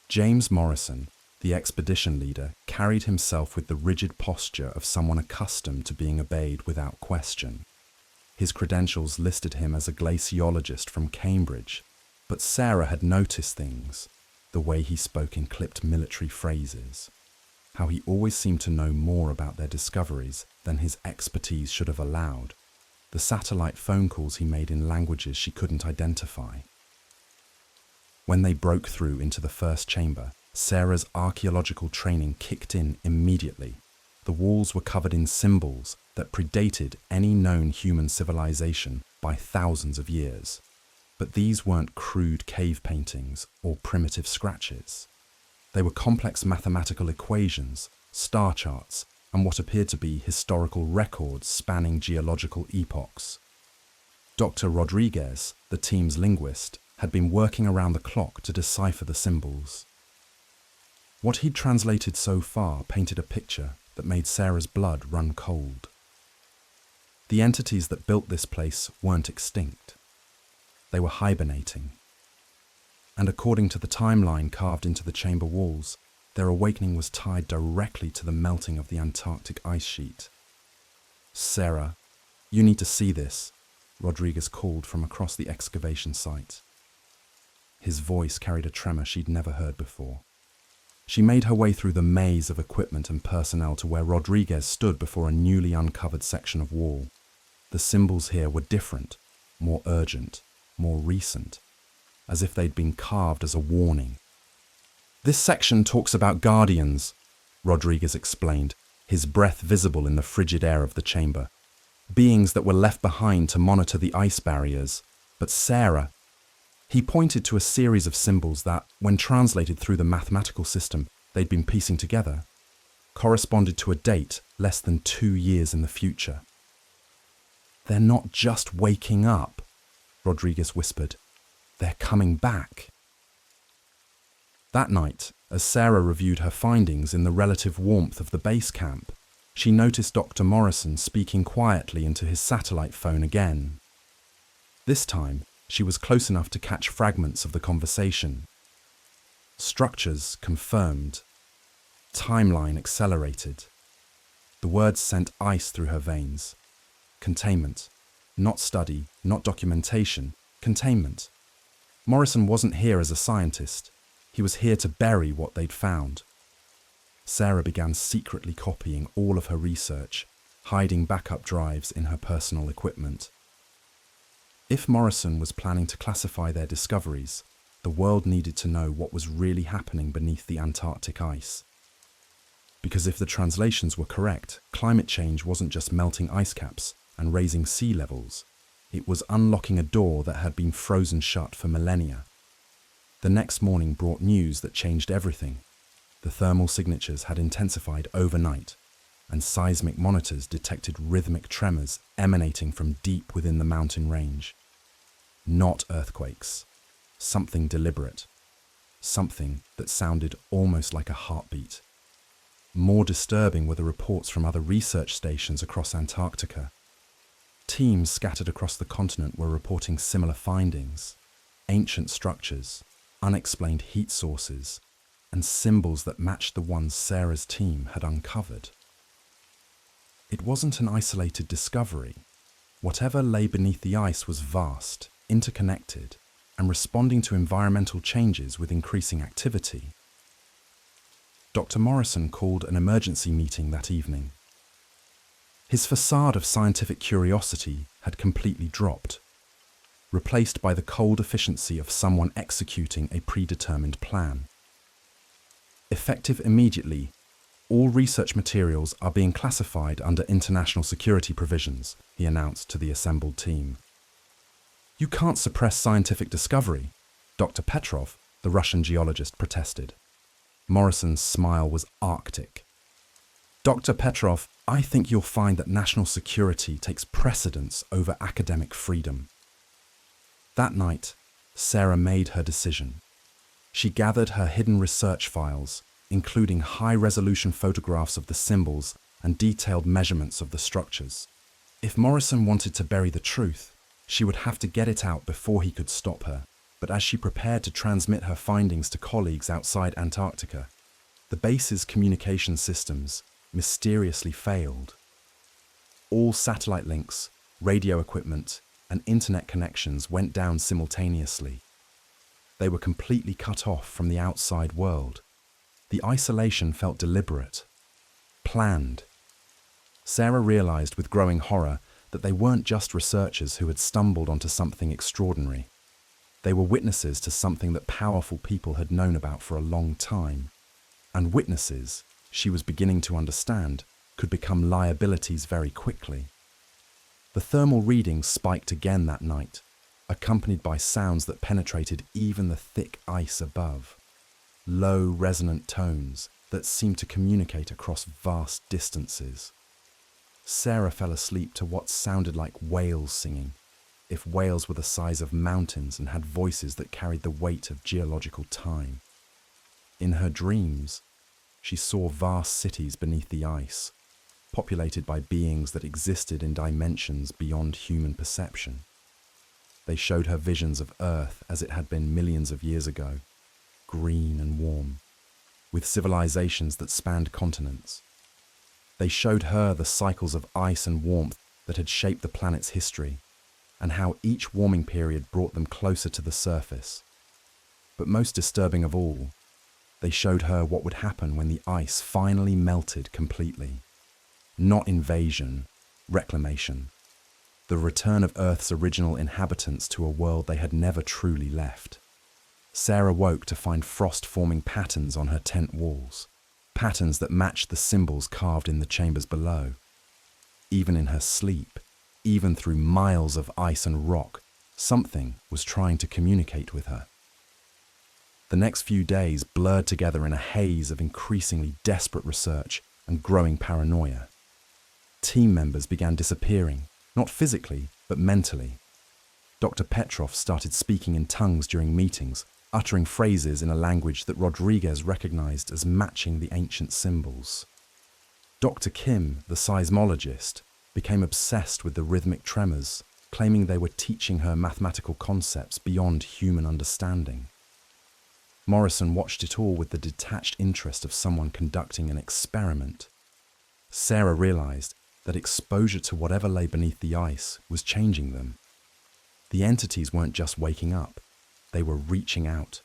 James Morrison, the expedition leader, carried himself with the rigid posture of someone accustomed to being obeyed without question. His credentials listed him as a glaciologist from Cambridge, but Sarah had noticed things, the way he spoke in clipped military phrases, how he always seemed to know more about their discoveries than his expertise should have allowed, the satellite phone calls he made in languages she couldn't identify. When they broke through into the first chamber, Sarah's archaeological training kicked in immediately. The walls were covered in symbols that predated any known human civilization by thousands of years. But these weren't crude cave paintings or primitive scratches. They were complex mathematical equations, star charts, and what appeared to be historical records spanning geological epochs. Dr. Rodriguez, the team's linguist, had been working around the clock to decipher the symbols. What he'd translated so far painted a picture that made Sarah's blood run cold. The entities that built this place weren't extinct. They were hibernating. And according to the timeline carved into the chamber walls, their awakening was tied directly to the melting of the Antarctic ice sheet. "Sarah, you need to see this," Rodriguez called from across the excavation site. His voice carried a tremor she'd never heard before. She made her way through the maze of equipment and personnel to where Rodriguez stood before a newly uncovered section of wall. The symbols here were different, more urgent, more recent, as if they'd been carved as a warning. "This section talks about guardians," Rodriguez explained, his breath visible in the frigid air of the chamber. "Beings that were left behind to monitor the ice barriers. But Sarah..." He pointed to a series of symbols that, when translated through the mathematical system they'd been piecing together, corresponded to a date less than 2 years in the future. "They're not just waking up," Rodriguez whispered. "They're coming back." That night, as Sarah reviewed her findings in the relative warmth of the base camp, she noticed Dr. Morrison speaking quietly into his satellite phone again. This time, she was close enough to catch fragments of the conversation. Structures confirmed. Timeline accelerated. The words sent ice through her veins. Containment. Not study, not documentation. Containment. Morrison wasn't here as a scientist. He was here to bury what they'd found. Sarah began secretly copying all of her research, hiding backup drives in her personal equipment. If Morrison was planning to classify their discoveries, the world needed to know what was really happening beneath the Antarctic ice. Because if the translations were correct, climate change wasn't just melting ice caps and raising sea levels. It was unlocking a door that had been frozen shut for millennia. The next morning brought news that changed everything. The thermal signatures had intensified overnight, and seismic monitors detected rhythmic tremors emanating from deep within the mountain range. Not earthquakes. Something deliberate. Something that sounded almost like a heartbeat. More disturbing were the reports from other research stations across Antarctica. Teams scattered across the continent were reporting similar findings. Ancient structures, unexplained heat sources, and symbols that matched the ones Sarah's team had uncovered. It wasn't an isolated discovery. Whatever lay beneath the ice was vast, interconnected, and responding to environmental changes with increasing activity. Dr. Morrison called an emergency meeting that evening. His facade of scientific curiosity had completely dropped, replaced by the cold efficiency of someone executing a predetermined plan. Effective immediately, all research materials are being classified under international security provisions, he announced to the assembled team. "You can't suppress scientific discovery," Dr. Petrov, the Russian geologist, protested. Morrison's smile was arctic. "Dr. Petrov, I think you'll find that national security takes precedence over academic freedom." That night, Sarah made her decision. She gathered her hidden research files, including high-resolution photographs of the symbols and detailed measurements of the structures. If Morrison wanted to bury the truth, she would have to get it out before he could stop her. But as she prepared to transmit her findings to colleagues outside Antarctica, the base's communication systems mysteriously failed. All satellite links, radio equipment, and internet connections went down simultaneously. They were completely cut off from the outside world. The isolation felt deliberate, planned. Sarah realized with growing horror that they weren't just researchers who had stumbled onto something extraordinary. They were witnesses to something that powerful people had known about for a long time. And witnesses, she was beginning to understand, could become liabilities very quickly. The thermal readings spiked again that night, accompanied by sounds that penetrated even the thick ice above. Low, resonant tones, that seemed to communicate across vast distances. Sarah fell asleep to what sounded like whales singing, if whales were the size of mountains and had voices that carried the weight of geological time. In her dreams, she saw vast cities beneath the ice, populated by beings that existed in dimensions beyond human perception. They showed her visions of Earth as it had been millions of years ago, green and warm, with civilizations that spanned continents. They showed her the cycles of ice and warmth that had shaped the planet's history, and how each warming period brought them closer to the surface. But most disturbing of all, they showed her what would happen when the ice finally melted completely. Not invasion, reclamation. The return of Earth's original inhabitants to a world they had never truly left. Sarah woke to find frost-forming patterns on her tent walls, patterns that matched the symbols carved in the chambers below. Even in her sleep, even through miles of ice and rock, something was trying to communicate with her. The next few days blurred together in a haze of increasingly desperate research and growing paranoia. Team members began disappearing, not physically, but mentally. Dr. Petrov started speaking in tongues during meetings, uttering phrases in a language that Rodriguez recognized as matching the ancient symbols. Dr. Kim, the seismologist, became obsessed with the rhythmic tremors, claiming they were teaching her mathematical concepts beyond human understanding. Morrison watched it all with the detached interest of someone conducting an experiment. Sarah realized that exposure to whatever lay beneath the ice was changing them. The entities weren't just waking up, they were reaching out,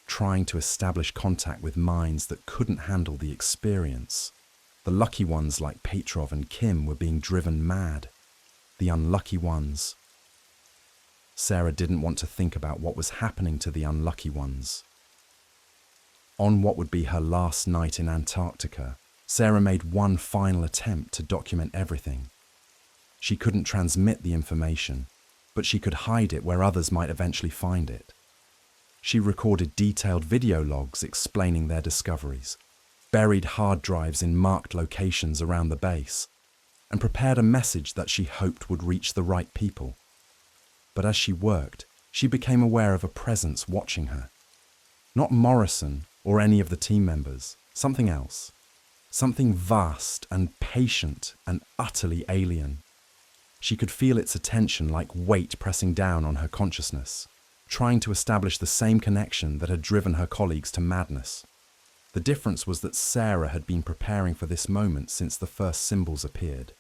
trying to establish contact with minds that couldn't handle the experience. The lucky ones like Petrov and Kim were being driven mad. The unlucky ones. Sarah didn't want to think about what was happening to the unlucky ones. On what would be her last night in Antarctica, Sarah made one final attempt to document everything. She couldn't transmit the information, but she could hide it where others might eventually find it. She recorded detailed video logs explaining their discoveries, buried hard drives in marked locations around the base, and prepared a message that she hoped would reach the right people. But as she worked, she became aware of a presence watching her. Not Morrison or any of the team members, something else. Something vast and patient and utterly alien. She could feel its attention like weight pressing down on her consciousness, trying to establish the same connection that had driven her colleagues to madness. The difference was that Sarah had been preparing for this moment since the first symbols appeared.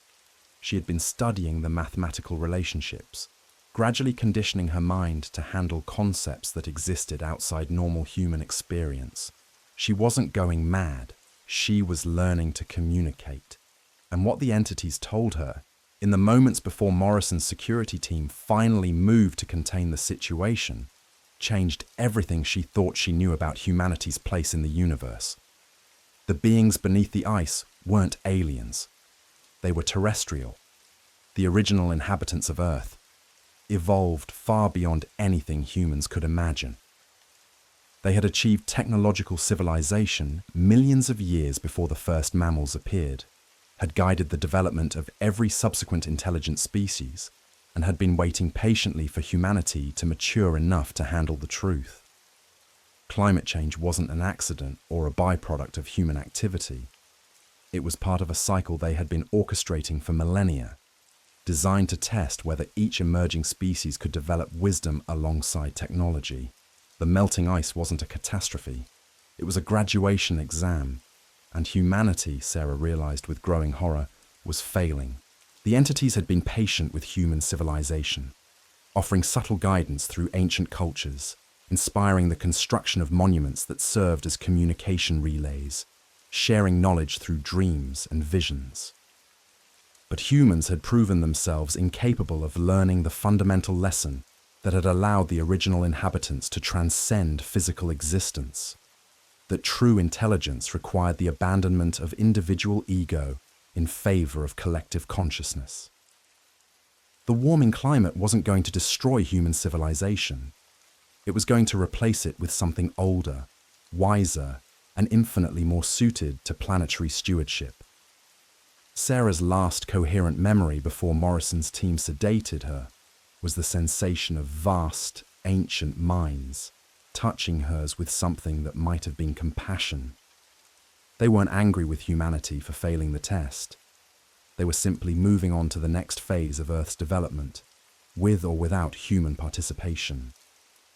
She had been studying the mathematical relationships, gradually conditioning her mind to handle concepts that existed outside normal human experience. She wasn't going mad. She was learning to communicate. And what the entities told her, in the moments before Morrison's security team finally moved to contain the situation, changed everything she thought she knew about humanity's place in the universe. The beings beneath the ice weren't aliens. They were terrestrial, the original inhabitants of Earth, evolved far beyond anything humans could imagine. They had achieved technological civilization millions of years before the first mammals appeared, had guided the development of every subsequent intelligent species, and had been waiting patiently for humanity to mature enough to handle the truth. Climate change wasn't an accident or a byproduct of human activity. It was part of a cycle they had been orchestrating for millennia, designed to test whether each emerging species could develop wisdom alongside technology. The melting ice wasn't a catastrophe. It was a graduation exam, and humanity, Sarah realized with growing horror, was failing. The entities had been patient with human civilization, offering subtle guidance through ancient cultures, inspiring the construction of monuments that served as communication relays, sharing knowledge through dreams and visions. But humans had proven themselves incapable of learning the fundamental lesson that had allowed the original inhabitants to transcend physical existence. That true intelligence required the abandonment of individual ego in favor of collective consciousness. The warming climate wasn't going to destroy human civilization. It was going to replace it with something older, wiser, and infinitely more suited to planetary stewardship. Sarah's last coherent memory before Morrison's team sedated her was the sensation of vast, ancient minds touching hers with something that might have been compassion. They weren't angry with humanity for failing the test. They were simply moving on to the next phase of Earth's development, with or without human participation.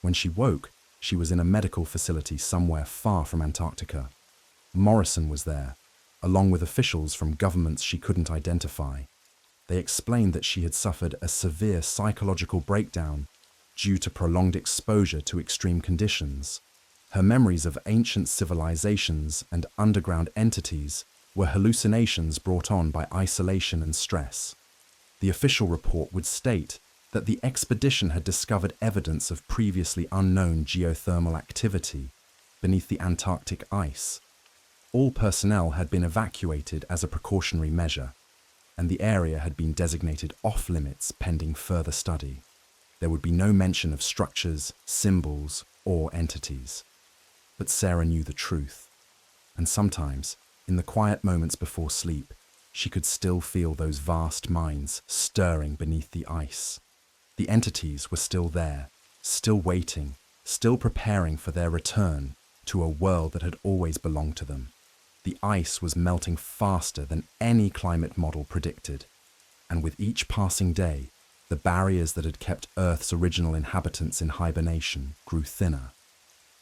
When she woke, she was in a medical facility somewhere far from Antarctica. Morrison was there, along with officials from governments she couldn't identify. They explained that she had suffered a severe psychological breakdown due to prolonged exposure to extreme conditions. Her memories of ancient civilizations and underground entities were hallucinations brought on by isolation and stress. The official report would state that the expedition had discovered evidence of previously unknown geothermal activity beneath the Antarctic ice. All personnel had been evacuated as a precautionary measure, and the area had been designated off-limits pending further study. There would be no mention of structures, symbols, or entities. But Sarah knew the truth, and sometimes, in the quiet moments before sleep, she could still feel those vast minds stirring beneath the ice. The entities were still there, still waiting, still preparing for their return to a world that had always belonged to them. The ice was melting faster than any climate model predicted, and with each passing day, the barriers that had kept Earth's original inhabitants in hibernation grew thinner.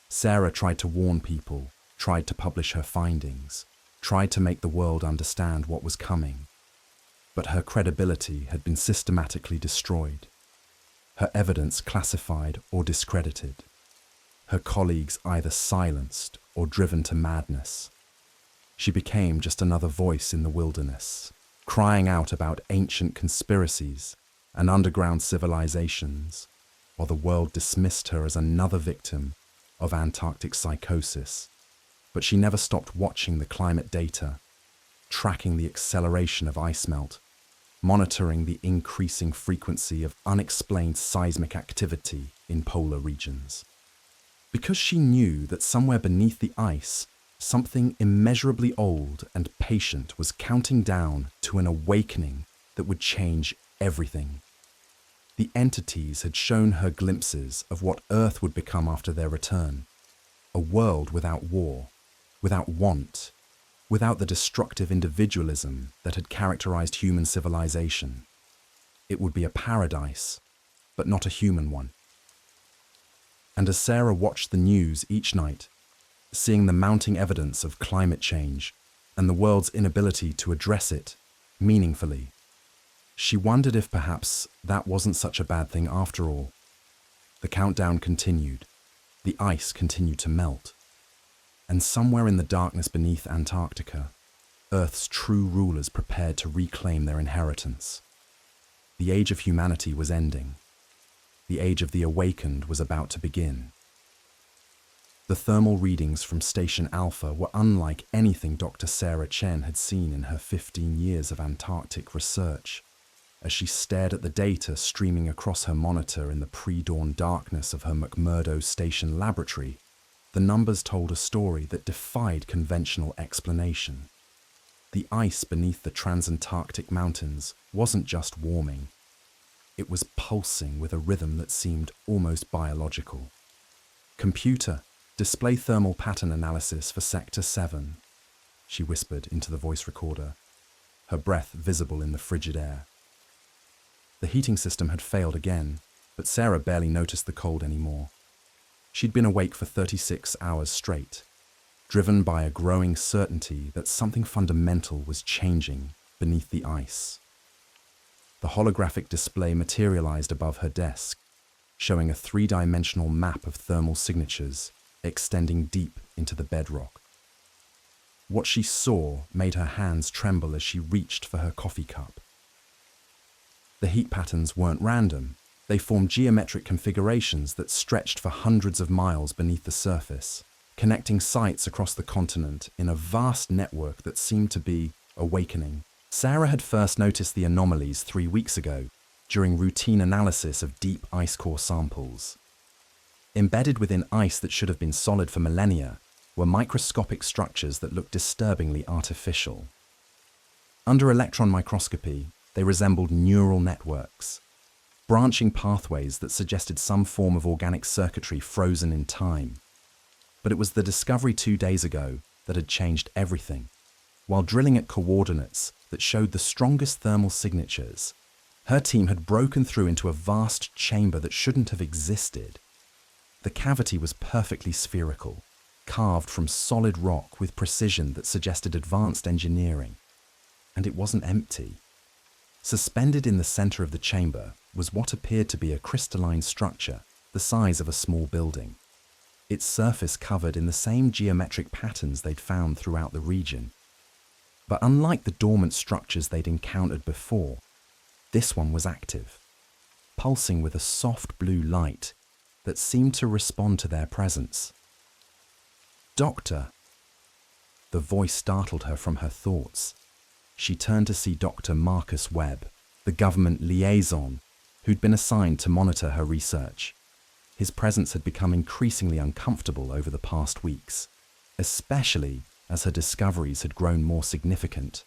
Sarah tried to warn people, tried to publish her findings, tried to make the world understand what was coming. But her credibility had been systematically destroyed, her evidence classified or discredited, her colleagues either silenced or driven to madness. She became just another voice in the wilderness, crying out about ancient conspiracies and underground civilizations, while the world dismissed her as another victim of Antarctic psychosis. But she never stopped watching the climate data, tracking the acceleration of ice melt, monitoring the increasing frequency of unexplained seismic activity in polar regions. Because she knew that somewhere beneath the ice, something immeasurably old and patient was counting down to an awakening that would change everything. The entities had shown her glimpses of what Earth would become after their return. A world without war, without want, without the destructive individualism that had characterized human civilization. It would be a paradise, but not a human one. And as Sarah watched the news each night, seeing the mounting evidence of climate change and the world's inability to address it meaningfully, she wondered if perhaps that wasn't such a bad thing after all. The countdown continued. The ice continued to melt. And somewhere in the darkness beneath Antarctica, Earth's true rulers prepared to reclaim their inheritance. The age of humanity was ending. The age of the awakened was about to begin. The thermal readings from Station Alpha were unlike anything Dr. Sarah Chen had seen in her 15 years of Antarctic research. As she stared at the data streaming across her monitor in the pre-dawn darkness of her McMurdo Station laboratory, the numbers told a story that defied conventional explanation. The ice beneath the transantarctic mountains wasn't just warming. It was pulsing with a rhythm that seemed almost biological. "Computer, display thermal pattern analysis for Sector 7, she whispered into the voice recorder, her breath visible in the frigid air. The heating system had failed again, but Sarah barely noticed the cold anymore. She'd been awake for 36 hours straight, driven by a growing certainty that something fundamental was changing beneath the ice. The holographic display materialized above her desk, showing a three-dimensional map of thermal signatures extending deep into the bedrock. What she saw made her hands tremble as she reached for her coffee cup. The heat patterns weren't random. They formed geometric configurations that stretched for hundreds of miles beneath the surface, connecting sites across the continent in a vast network that seemed to be awakening. Sarah had first noticed the anomalies 3 weeks ago, during routine analysis of deep ice core samples. Embedded within ice that should have been solid for millennia, were microscopic structures that looked disturbingly artificial. Under electron microscopy, they resembled neural networks, branching pathways that suggested some form of organic circuitry frozen in time. But it was the discovery 2 days ago that had changed everything. While drilling at coordinates that showed the strongest thermal signatures, her team had broken through into a vast chamber that shouldn't have existed. The cavity was perfectly spherical, carved from solid rock with precision that suggested advanced engineering. And it wasn't empty. Suspended in the center of the chamber was what appeared to be a crystalline structure the size of a small building. Its surface covered in the same geometric patterns they'd found throughout the region. But unlike the dormant structures they'd encountered before, this one was active, pulsing with a soft blue light that seemed to respond to their presence. "Doctor!" The voice startled her from her thoughts. She turned to see Dr. Marcus Webb, the government liaison, who'd been assigned to monitor her research. His presence had become increasingly uncomfortable over the past weeks, especially as her discoveries had grown more significant.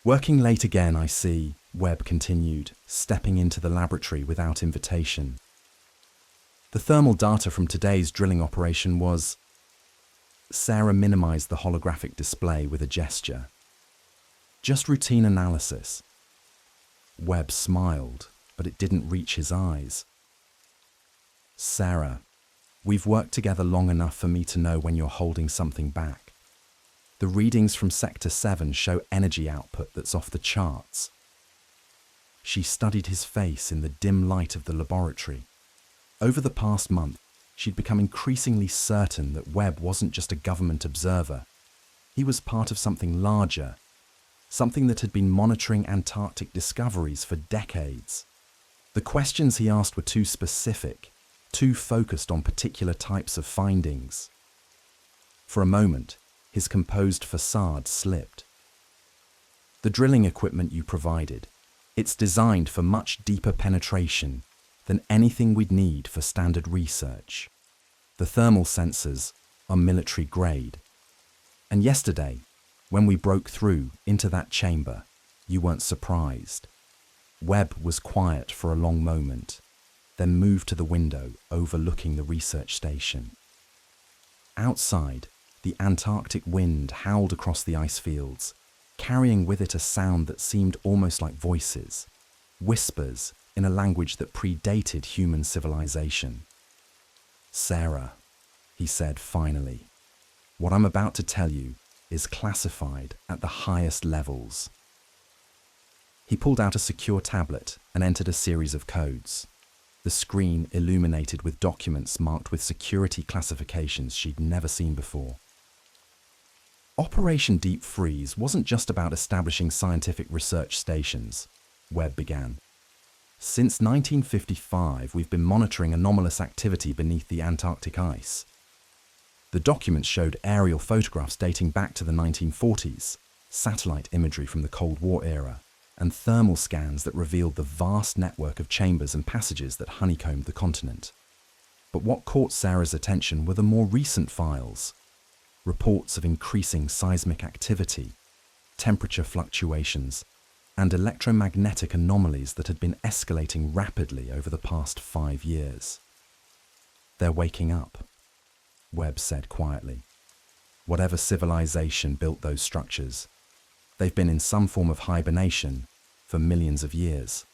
"Working late again, I see," Webb continued, stepping into the laboratory without invitation. "The thermal data from today's drilling operation was..." Sarah minimized the holographic display with a gesture. "Just routine analysis." Webb smiled, but it didn't reach his eyes. "Sarah, we've worked together long enough for me to know when you're holding something back. The readings from Sector 7 show energy output that's off the charts." She studied his face in the dim light of the laboratory. Over the past month, she'd become increasingly certain that Webb wasn't just a government observer. He was part of something larger, something that had been monitoring Antarctic discoveries for decades. The questions he asked were too specific, too focused on particular types of findings. For a moment, his composed facade slipped. "The drilling equipment you provided, it's designed for much deeper penetration than anything we'd need for standard research. The thermal sensors are military grade. And yesterday, when we broke through into that chamber, you weren't surprised." Webb was quiet for a long moment, then moved to the window overlooking the research station. Outside, the Antarctic wind howled across the ice fields, carrying with it a sound that seemed almost like voices, whispers in a language that predated human civilization. "Sarah," he said finally, "what I'm about to tell you is classified at the highest levels." He pulled out a secure tablet and entered a series of codes, the screen illuminated with documents marked with security classifications she'd never seen before. Operation Deep Freeze wasn't just about establishing scientific research stations, Webb began. "Since 1955, we've been monitoring anomalous activity beneath the Antarctic ice." The documents showed aerial photographs dating back to the 1940s, satellite imagery from the Cold War era, and thermal scans that revealed the vast network of chambers and passages that honeycombed the continent. But what caught Sarah's attention were the more recent files. Reports of increasing seismic activity, temperature fluctuations, and electromagnetic anomalies that had been escalating rapidly over the past 5 years. "They're waking up," Webb said quietly. "Whatever civilization built those structures, they've been in some form of hibernation for millions of years."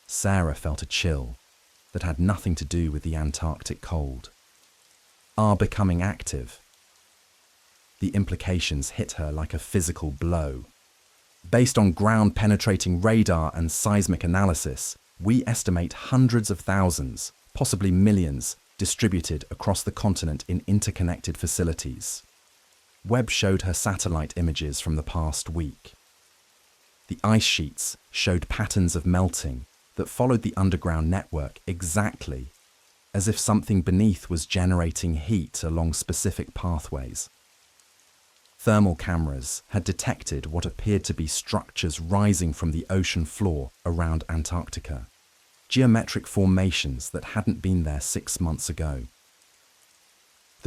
Sarah felt a chill that had nothing to do with the Antarctic cold. "Are becoming active." The implications hit her like a physical blow. "Based on ground-penetrating radar and seismic analysis, we estimate hundreds of thousands, possibly millions, distributed across the continent in interconnected facilities." Webb showed her satellite images from the past week. The ice sheets showed patterns of melting that followed the underground network exactly, as if something beneath was generating heat along specific pathways. Thermal cameras had detected what appeared to be structures rising from the ocean floor around Antarctica, geometric formations that hadn't been there 6 months ago.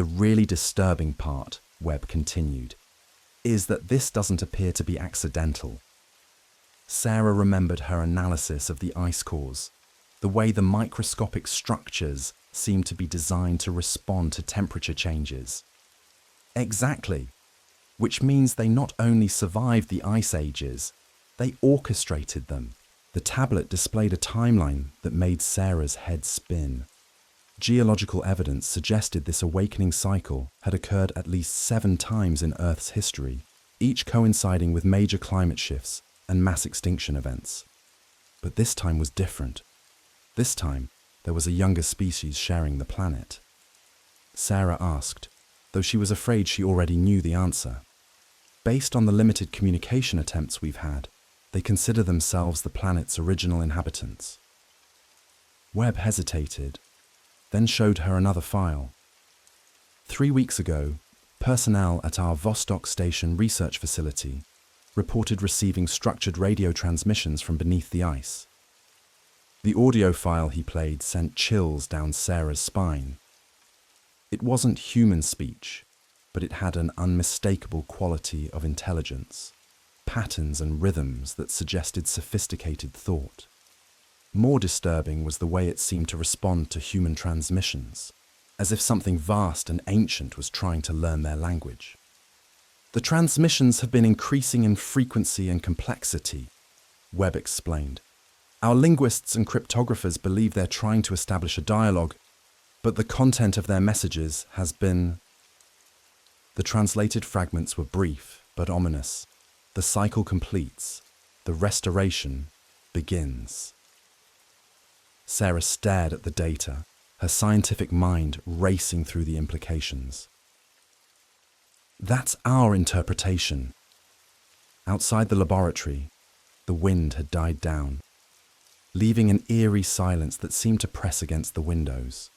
The really disturbing part, Webb continued, is that this doesn't appear to be accidental. Sarah remembered her analysis of the ice cores, the way the microscopic structures seemed to be designed to respond to temperature changes. Exactly, which means they not only survived the ice ages, they orchestrated them. The tablet displayed a timeline that made Sarah's head spin. Geological evidence suggested this awakening cycle had occurred at least 7 times in Earth's history, each coinciding with major climate shifts and mass extinction events. But this time was different. This time, there was a younger species sharing the planet. Sarah asked, though she was afraid she already knew the answer. Based on the limited communication attempts we've had, they consider themselves the planet's original inhabitants. Webb hesitated, then showed her another file. 3 weeks ago, personnel at our Vostok Station research facility reported receiving structured radio transmissions from beneath the ice. The audio file he played sent chills down Sarah's spine. It wasn't human speech, but it had an unmistakable quality of intelligence, patterns and rhythms that suggested sophisticated thought. More disturbing was the way it seemed to respond to human transmissions, as if something vast and ancient was trying to learn their language. The transmissions have been increasing in frequency and complexity, Webb explained. Our linguists and cryptographers believe they're trying to establish a dialogue, but the content of their messages has been... The translated fragments were brief but ominous. The cycle completes. The restoration begins. Sarah stared at the data, her scientific mind racing through the implications. That's our interpretation. Outside the laboratory, the wind had died down, leaving an eerie silence that seemed to press against the windows.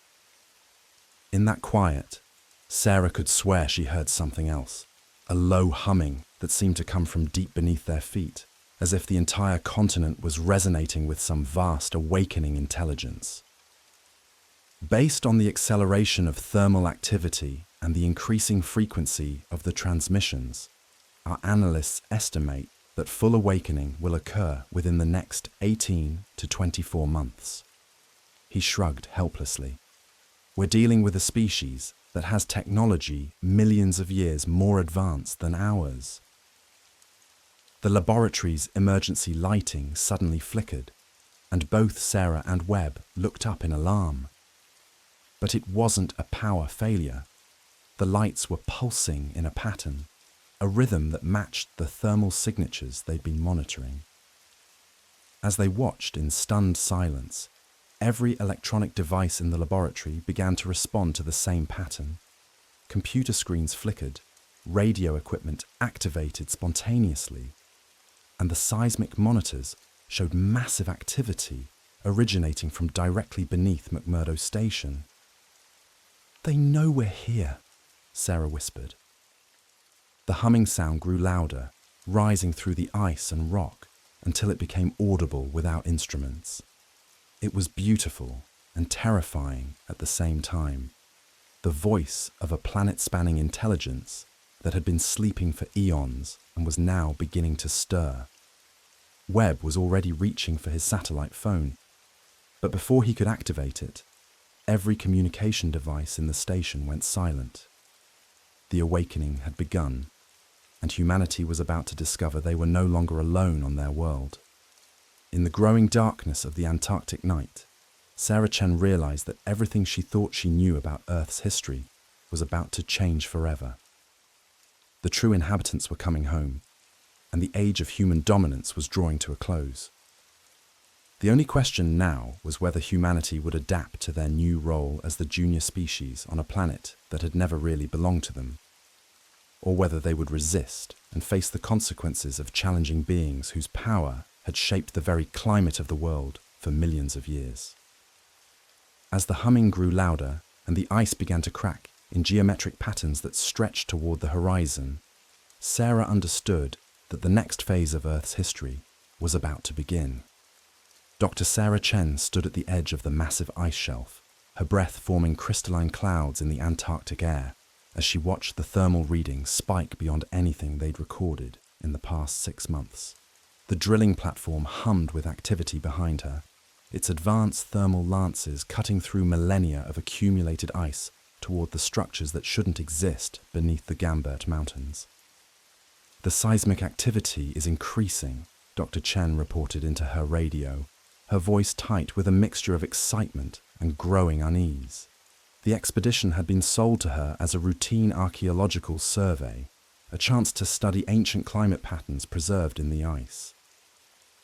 In that quiet, Sarah could swear she heard something else, a low humming that seemed to come from deep beneath their feet, as if the entire continent was resonating with some vast awakening intelligence. Based on the acceleration of thermal activity and the increasing frequency of the transmissions, our analysts estimate that full awakening will occur within the next 18 to 24 months. He shrugged helplessly. We're dealing with a species that has technology millions of years more advanced than ours. The laboratory's emergency lighting suddenly flickered, and both Sarah and Webb looked up in alarm. But it wasn't a power failure. The lights were pulsing in a pattern, a rhythm that matched the thermal signatures they'd been monitoring. As they watched in stunned silence, every electronic device in the laboratory began to respond to the same pattern. Computer screens flickered, radio equipment activated spontaneously, and the seismic monitors showed massive activity originating from directly beneath McMurdo Station. "They know we're here," Sarah whispered. The humming sound grew louder, rising through the ice and rock until it became audible without instruments. It was beautiful and terrifying at the same time. The voice of a planet-spanning intelligence that had been sleeping for eons and was now beginning to stir. Webb was already reaching for his satellite phone, but before he could activate it, every communication device in the station went silent. The awakening had begun, and humanity was about to discover they were no longer alone on their world. In the growing darkness of the Antarctic night, Sarah Chen realized that everything she thought she knew about Earth's history was about to change forever. The true inhabitants were coming home, and the age of human dominance was drawing to a close. The only question now was whether humanity would adapt to their new role as the junior species on a planet that had never really belonged to them, or whether they would resist and face the consequences of challenging beings whose power had shaped the very climate of the world for millions of years. As the humming grew louder and the ice began to crack in geometric patterns that stretched toward the horizon, Sarah understood that the next phase of Earth's history was about to begin. Dr. Sarah Chen stood at the edge of the massive ice shelf, her breath forming crystalline clouds in the Antarctic air as she watched the thermal readings spike beyond anything they'd recorded in the past 6 months. The drilling platform hummed with activity behind her, its advanced thermal lances cutting through millennia of accumulated ice toward the structures that shouldn't exist beneath the Gambert Mountains. "The seismic activity is increasing," Dr. Chen reported into her radio, her voice tight with a mixture of excitement and growing unease. The expedition had been sold to her as a routine archaeological survey, a chance to study ancient climate patterns preserved in the ice.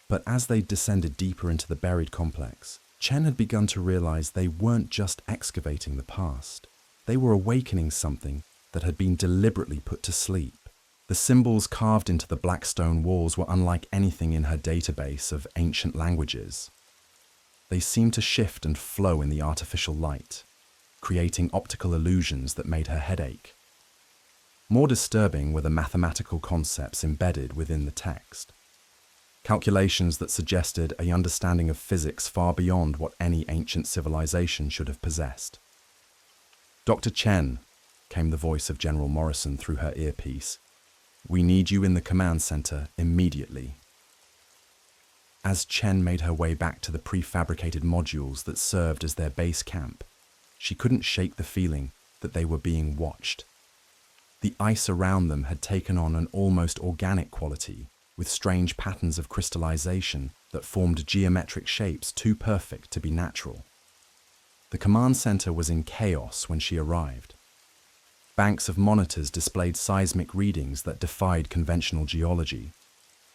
But as they descended deeper into the buried complex, Chen had begun to realize they weren't just excavating the past. They were awakening something that had been deliberately put to sleep. The symbols carved into the black stone walls were unlike anything in her database of ancient languages. They seemed to shift and flow in the artificial light, creating optical illusions that made her head ache. More disturbing were the mathematical concepts embedded within the text. Calculations that suggested an understanding of physics far beyond what any ancient civilization should have possessed. "Dr. Chen," came the voice of General Morrison through her earpiece, "we need you in the command center immediately." As Chen made her way back to the prefabricated modules that served as their base camp, she couldn't shake the feeling that they were being watched. The ice around them had taken on an almost organic quality, with strange patterns of crystallization that formed geometric shapes too perfect to be natural. The command center was in chaos when she arrived. Banks of monitors displayed seismic readings that defied conventional geology,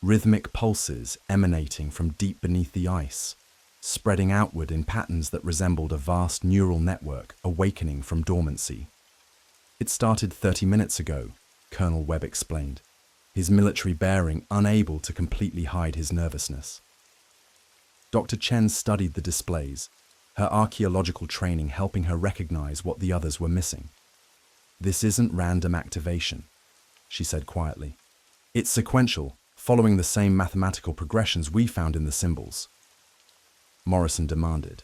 rhythmic pulses emanating from deep beneath the ice, spreading outward in patterns that resembled a vast neural network awakening from dormancy. "It started 30 minutes ago," Colonel Webb explained, his military bearing unable to completely hide his nervousness. Dr. Chen studied the displays, her archaeological training helping her recognize what the others were missing. "This isn't random activation," she said quietly. "It's sequential, following the same mathematical progressions we found in the symbols," Morrison demanded.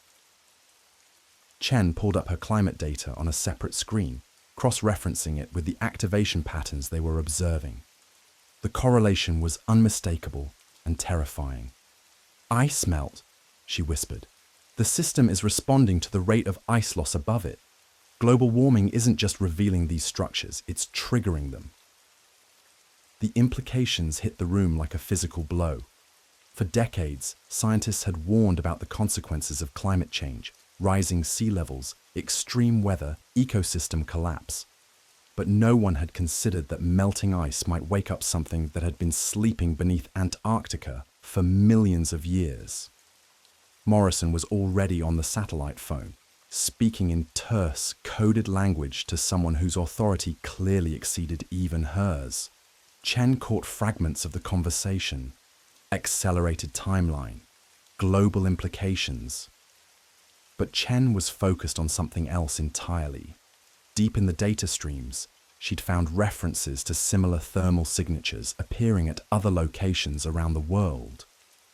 Chen pulled up her climate data on a separate screen, cross-referencing it with the activation patterns they were observing. The correlation was unmistakable and terrifying. "Ice melt," she whispered. "The system is responding to the rate of ice loss above it. Global warming isn't just revealing these structures, it's triggering them." The implications hit the room like a physical blow. For decades, scientists had warned about the consequences of climate change, rising sea levels, extreme weather, ecosystem collapse. But no one had considered that melting ice might wake up something that had been sleeping beneath Antarctica for millions of years. Morrison was already on the satellite phone, speaking in terse, coded language to someone whose authority clearly exceeded even hers. Chen caught fragments of the conversation: accelerated timeline, global implications. But Chen was focused on something else entirely. Deep in the data streams, she'd found references to similar thermal signatures appearing at other locations around the world,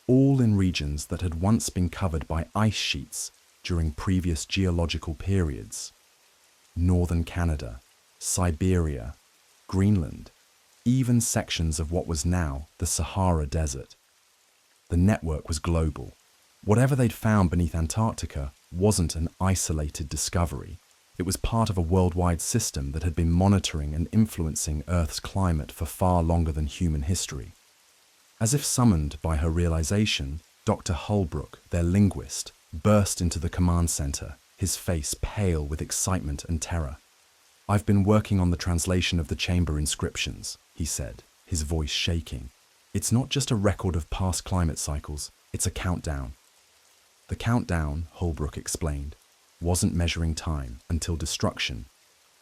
all in regions that had once been covered by ice sheets during previous geological periods. Northern Canada, Siberia, Greenland, even sections of what was now the Sahara Desert. The network was global. Whatever they'd found beneath Antarctica wasn't an isolated discovery. It was part of a worldwide system that had been monitoring and influencing Earth's climate for far longer than human history. As if summoned by her realization, Dr. Holbrook, their linguist, burst into the command center, his face pale with excitement and terror. "I've been working on the translation of the chamber inscriptions," he said, his voice shaking. "It's not just a record of past climate cycles, it's a countdown." The countdown, Holbrook explained, wasn't measuring time until destruction.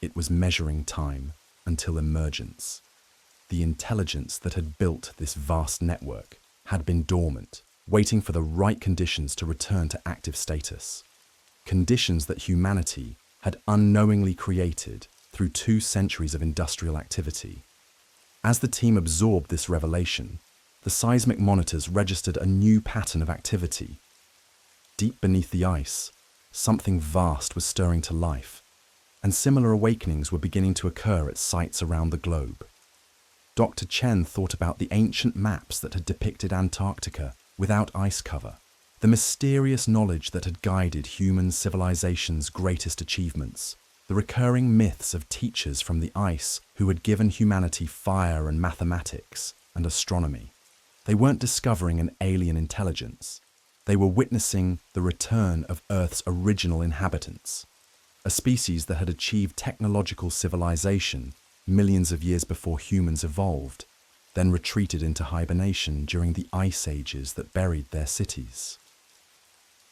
It was measuring time until emergence. The intelligence that had built this vast network had been dormant, waiting for the right conditions to return to active status. Conditions that humanity had unknowingly created through 2 centuries of industrial activity. As the team absorbed this revelation, the seismic monitors registered a new pattern of activity. Deep beneath the ice, something vast was stirring to life, and similar awakenings were beginning to occur at sites around the globe. Dr. Chen thought about the ancient maps that had depicted Antarctica without ice cover, the mysterious knowledge that had guided human civilization's greatest achievements, the recurring myths of teachers from the ice who had given humanity fire and mathematics and astronomy. They weren't discovering an alien intelligence. They were witnessing the return of Earth's original inhabitants, a species that had achieved technological civilization millions of years before humans evolved, then retreated into hibernation during the ice ages that buried their cities.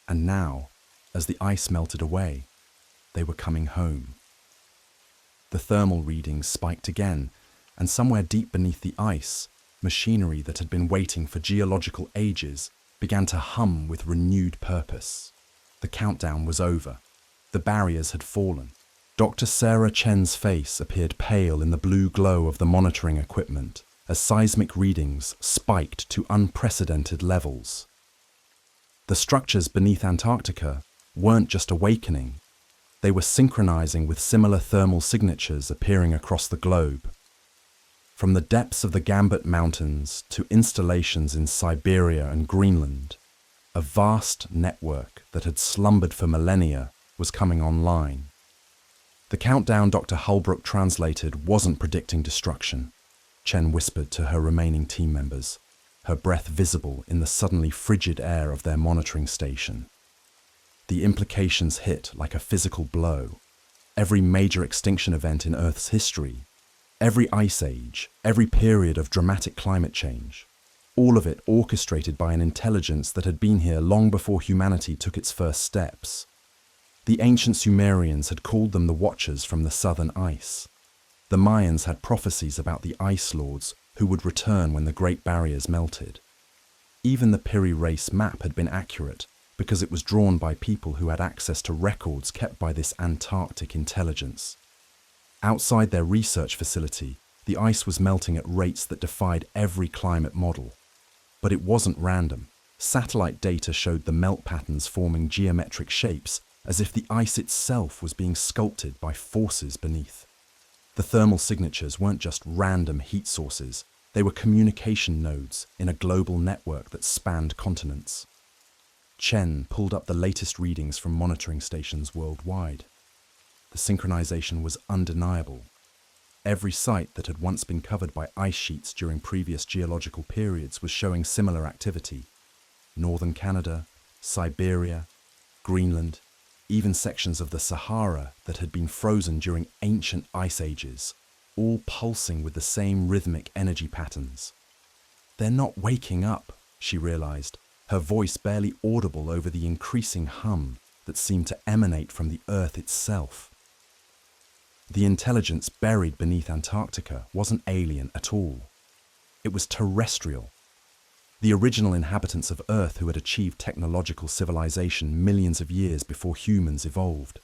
And now, as the ice melted away, they were coming home. The thermal readings spiked again, and somewhere deep beneath the ice, machinery that had been waiting for geological ages began to hum with renewed purpose. The countdown was over. The barriers had fallen. Dr. Sarah Chen's face appeared pale in the blue glow of the monitoring equipment as seismic readings spiked to unprecedented levels. The structures beneath Antarctica weren't just awakening. They were synchronizing with similar thermal signatures appearing across the globe. From the depths of the Gambit Mountains to installations in Siberia and Greenland, a vast network that had slumbered for millennia was coming online. The countdown Dr. Holbrook translated wasn't predicting destruction, Chen whispered to her remaining team members, her breath visible in the suddenly frigid air of their monitoring station. The implications hit like a physical blow. Every major extinction event in Earth's history, every ice age, every period of dramatic climate change, all of it orchestrated by an intelligence that had been here long before humanity took its first steps. The ancient Sumerians had called them the Watchers from the southern ice. The Mayans had prophecies about the Ice Lords who would return when the Great Barriers melted. Even the Piri race map had been accurate because it was drawn by people who had access to records kept by this Antarctic intelligence. Outside their research facility, the ice was melting at rates that defied every climate model. But it wasn't random. Satellite data showed the melt patterns forming geometric shapes as if the ice itself was being sculpted by forces beneath. The thermal signatures weren't just random heat sources, they were communication nodes in a global network that spanned continents. Chen pulled up the latest readings from monitoring stations worldwide. The synchronization was undeniable. Every site that had once been covered by ice sheets during previous geological periods was showing similar activity. Northern Canada, Siberia, Greenland, even sections of the Sahara that had been frozen during ancient ice ages, all pulsing with the same rhythmic energy patterns. They're not waking up, she realized, her voice barely audible over the increasing hum that seemed to emanate from the Earth itself. The intelligence buried beneath Antarctica wasn't alien at all. It was terrestrial. The original inhabitants of Earth who had achieved technological civilization millions of years before humans evolved.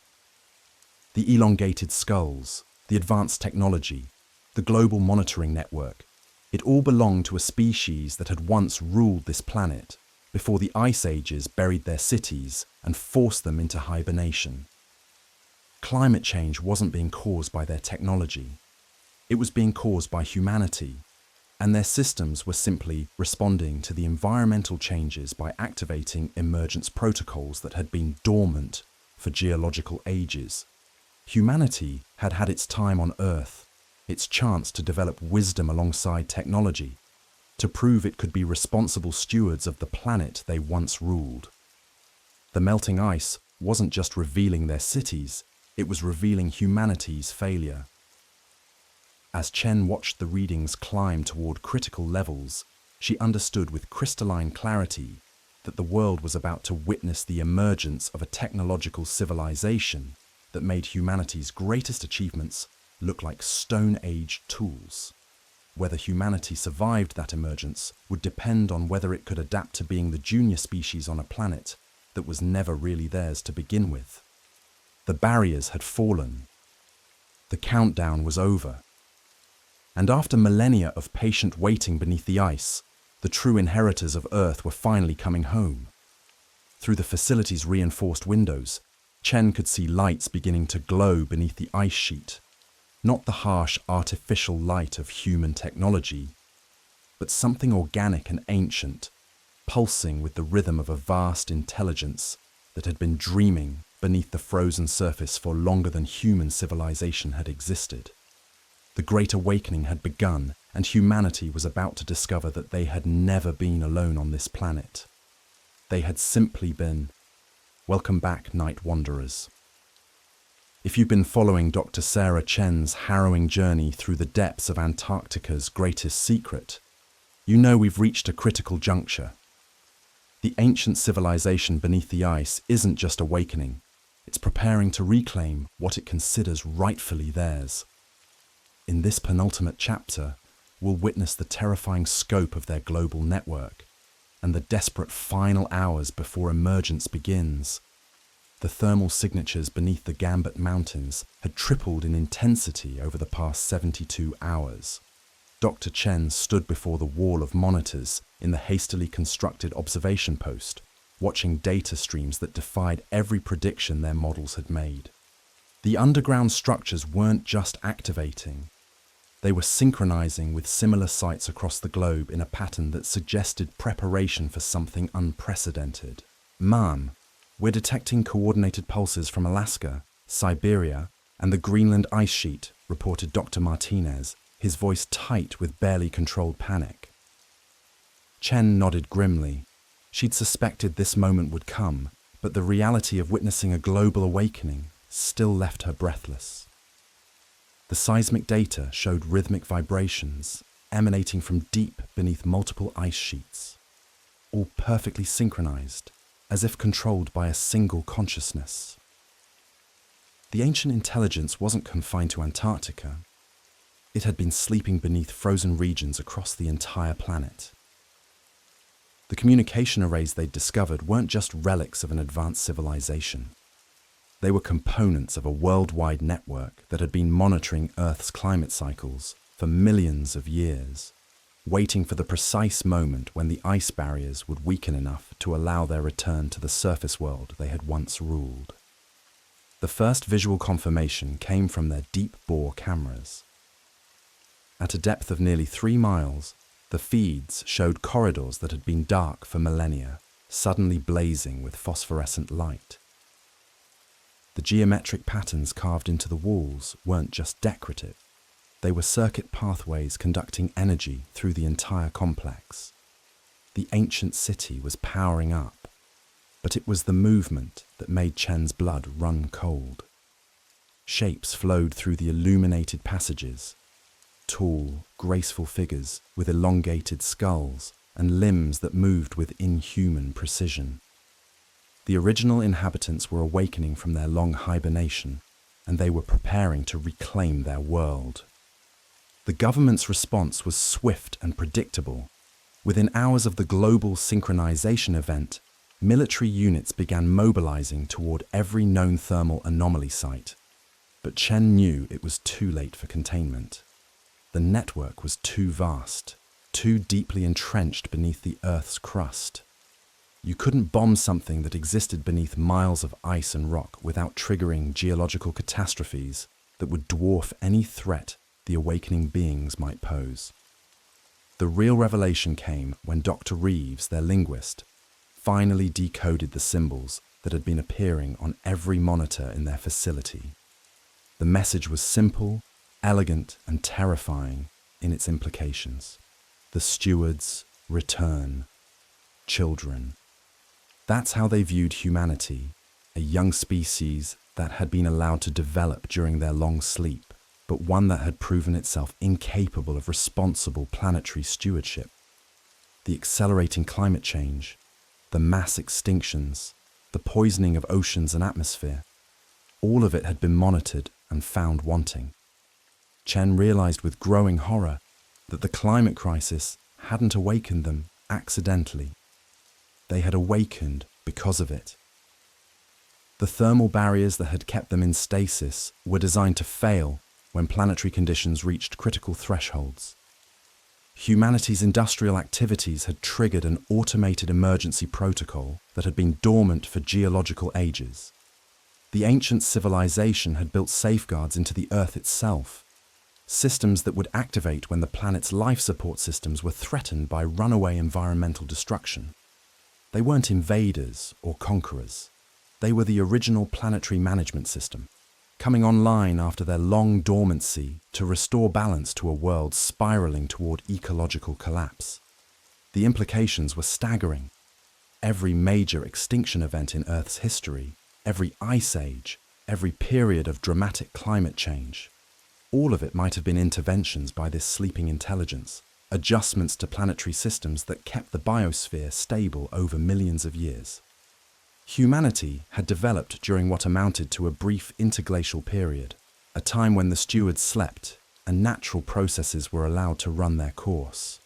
The elongated skulls, the advanced technology, the global monitoring network, it all belonged to a species that had once ruled this planet before the ice ages buried their cities and forced them into hibernation. Climate change wasn't being caused by their technology. It was being caused by humanity, and their systems were simply responding to the environmental changes by activating emergence protocols that had been dormant for geological ages. Humanity had had its time on Earth, its chance to develop wisdom alongside technology, to prove it could be responsible stewards of the planet they once ruled. The melting ice wasn't just revealing their cities, it was revealing humanity's failure. As Chen watched the readings climb toward critical levels, she understood with crystalline clarity that the world was about to witness the emergence of a technological civilization that made humanity's greatest achievements look like Stone Age tools. Whether humanity survived that emergence would depend on whether it could adapt to being the junior species on a planet that was never really theirs to begin with. The barriers had fallen. The countdown was over. And after millennia of patient waiting beneath the ice, the true inheritors of Earth were finally coming home. Through the facility's reinforced windows, Chen could see lights beginning to glow beneath the ice sheet, not the harsh artificial light of human technology, but something organic and ancient, pulsing with the rhythm of a vast intelligence that had been dreaming beneath the frozen surface for longer than human civilization had existed. The Great Awakening had begun, and humanity was about to discover that they had never been alone on this planet. They had simply been. Welcome back, Night Wanderers. If you've been following Dr. Sarah Chen's harrowing journey through the depths of Antarctica's greatest secret, you know we've reached a critical juncture. The ancient civilization beneath the ice isn't just awakening, it's preparing to reclaim what it considers rightfully theirs. In this penultimate chapter, we'll witness the terrifying scope of their global network and the desperate final hours before emergence begins. The thermal signatures beneath the Gambit Mountains had tripled in intensity over the past 72 hours. Dr. Chen stood before the wall of monitors in the hastily constructed observation post, watching data streams that defied every prediction their models had made. The underground structures weren't just activating. They were synchronizing with similar sites across the globe in a pattern that suggested preparation for something unprecedented. Ma'am, we're detecting coordinated pulses from Alaska, Siberia, and the Greenland ice sheet, reported Dr. Martinez, his voice tight with barely controlled panic. Chen nodded grimly. She'd suspected this moment would come, but the reality of witnessing a global awakening still left her breathless. The seismic data showed rhythmic vibrations emanating from deep beneath multiple ice sheets, all perfectly synchronized, as if controlled by a single consciousness. The ancient intelligence wasn't confined to Antarctica. It had been sleeping beneath frozen regions across the entire planet. The communication arrays they'd discovered weren't just relics of an advanced civilization. They were components of a worldwide network that had been monitoring Earth's climate cycles for millions of years, waiting for the precise moment when the ice barriers would weaken enough to allow their return to the surface world they had once ruled. The first visual confirmation came from their deep-bore cameras. At a depth of nearly 3 miles, the feeds showed corridors that had been dark for millennia, suddenly blazing with phosphorescent light. The geometric patterns carved into the walls weren't just decorative. They were circuit pathways conducting energy through the entire complex. The ancient city was powering up, but it was the movement that made Chen's blood run cold. Shapes flowed through the illuminated passages, tall, graceful figures with elongated skulls and limbs that moved with inhuman precision. The original inhabitants were awakening from their long hibernation, and they were preparing to reclaim their world. The government's response was swift and predictable. Within hours of the global synchronization event, military units began mobilizing toward every known thermal anomaly site. But Chen knew it was too late for containment. The network was too vast, too deeply entrenched beneath the Earth's crust. You couldn't bomb something that existed beneath miles of ice and rock without triggering geological catastrophes that would dwarf any threat the awakening beings might pose. The real revelation came when Dr. Reeves, their linguist, finally decoded the symbols that had been appearing on every monitor in their facility. The message was simple, elegant, and terrifying in its implications. The stewards return. Children. That's how they viewed humanity, a young species that had been allowed to develop during their long sleep, but one that had proven itself incapable of responsible planetary stewardship. The accelerating climate change, the mass extinctions, the poisoning of oceans and atmosphere, all of it had been monitored and found wanting. Chen realized with growing horror that the climate crisis hadn't awakened them accidentally. They had awakened because of it. The thermal barriers that had kept them in stasis were designed to fail when planetary conditions reached critical thresholds. Humanity's industrial activities had triggered an automated emergency protocol that had been dormant for geological ages. The ancient civilization had built safeguards into the Earth itself, systems that would activate when the planet's life support systems were threatened by runaway environmental destruction. They weren't invaders or conquerors. They were the original planetary management system, coming online after their long dormancy to restore balance to a world spiraling toward ecological collapse. The implications were staggering. Every major extinction event in Earth's history, every ice age, every period of dramatic climate change, all of it might have been interventions by this sleeping intelligence, adjustments to planetary systems that kept the biosphere stable over millions of years. Humanity had developed during what amounted to a brief interglacial period, a time when the stewards slept and natural processes were allowed to run their course.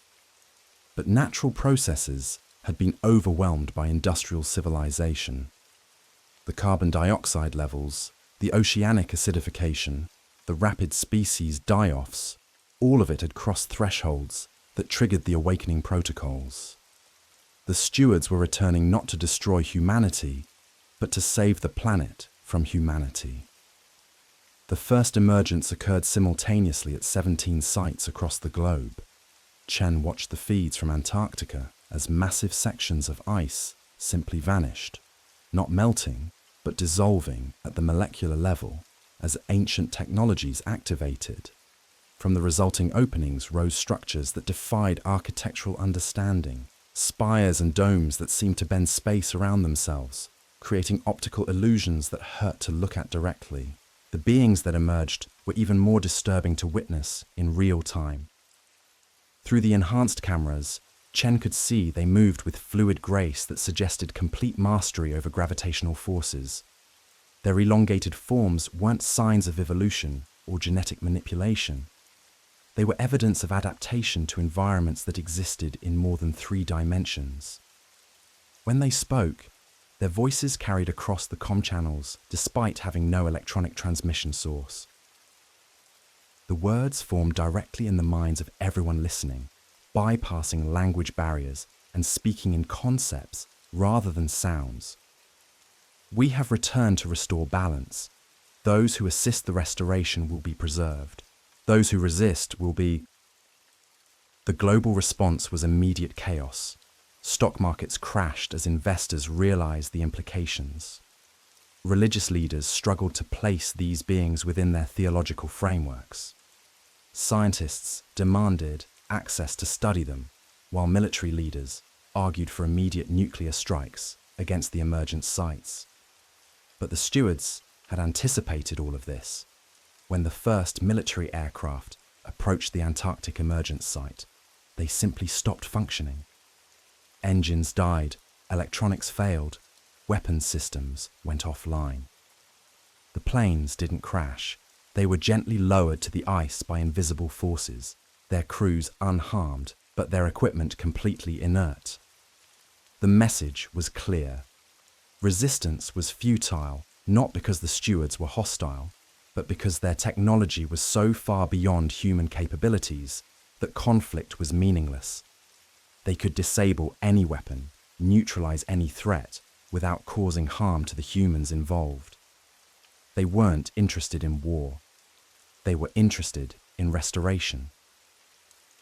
But natural processes had been overwhelmed by industrial civilization. The carbon dioxide levels, the oceanic acidification, the rapid species die-offs, all of it had crossed thresholds that triggered the awakening protocols. The stewards were returning not to destroy humanity, but to save the planet from humanity. The first emergence occurred simultaneously at 17 sites across the globe. Chen watched the feeds from Antarctica as massive sections of ice simply vanished, not melting, but dissolving at the molecular level as ancient technologies activated. From the resulting openings rose structures that defied architectural understanding, spires and domes that seemed to bend space around themselves, creating optical illusions that hurt to look at directly. The beings that emerged were even more disturbing to witness in real time. Through the enhanced cameras, Chen could see they moved with fluid grace that suggested complete mastery over gravitational forces. Their elongated forms weren't signs of evolution or genetic manipulation. They were evidence of adaptation to environments that existed in more than 3 dimensions. When they spoke, their voices carried across the comm channels despite having no electronic transmission source. The words formed directly in the minds of everyone listening, bypassing language barriers and speaking in concepts rather than sounds. We have returned to restore balance. Those who assist the restoration will be preserved. Those who resist will be... The global response was immediate chaos. Stock markets crashed as investors realized the implications. Religious leaders struggled to place these beings within their theological frameworks. Scientists demanded access to study them, while military leaders argued for immediate nuclear strikes against the emergent sites. But the stewards had anticipated all of this. When the first military aircraft approached the Antarctic emergence site, they simply stopped functioning. Engines died, electronics failed, weapons systems went offline. The planes didn't crash. They were gently lowered to the ice by invisible forces, their crews unharmed, but their equipment completely inert. The message was clear. Resistance was futile, not because the stewards were hostile, but because their technology was so far beyond human capabilities that conflict was meaningless. They could disable any weapon, neutralize any threat, without causing harm to the humans involved. They weren't interested in war. They were interested in restoration.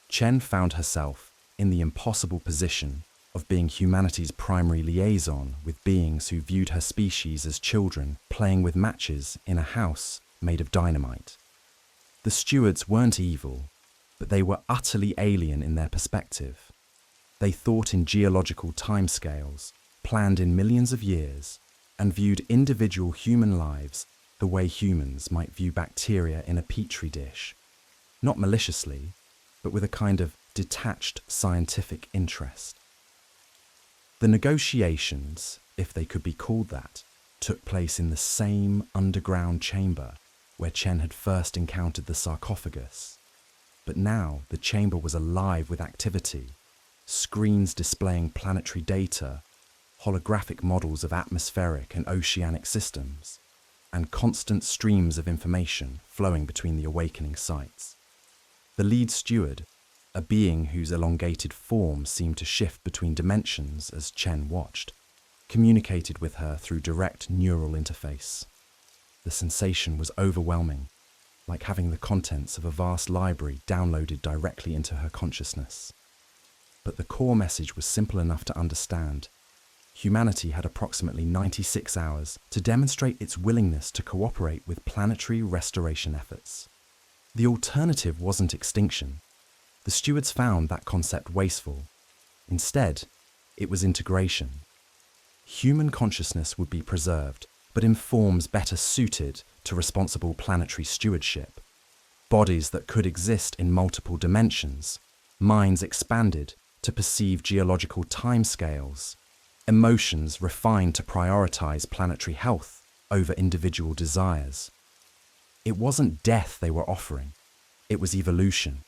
Chen found herself in the impossible position of being humanity's primary liaison with beings who viewed her species as children playing with matches in a house made of dynamite. The stewards weren't evil, but they were utterly alien in their perspective. They thought in geological timescales, planned in millions of years, and viewed individual human lives the way humans might view bacteria in a petri dish, not maliciously, but with a kind of detached scientific interest. The negotiations, if they could be called that, took place in the same underground chamber where Chen had first encountered the sarcophagus. But now the chamber was alive with activity, screens displaying planetary data, holographic models of atmospheric and oceanic systems, and constant streams of information flowing between the awakening sites. The lead steward, a being whose elongated form seemed to shift between dimensions as Chen watched, communicated with her through direct neural interface. The sensation was overwhelming, like having the contents of a vast library downloaded directly into her consciousness. But the core message was simple enough to understand. Humanity had approximately 96 hours to demonstrate its willingness to cooperate with planetary restoration efforts. The alternative wasn't extinction. The stewards found that concept wasteful. Instead, it was integration. Human consciousness would be preserved, but in forms better suited to responsible planetary stewardship. Bodies that could exist in multiple dimensions, minds expanded to perceive geological timescales, emotions refined to prioritize planetary health over individual desires. It wasn't death they were offering, it was evolution.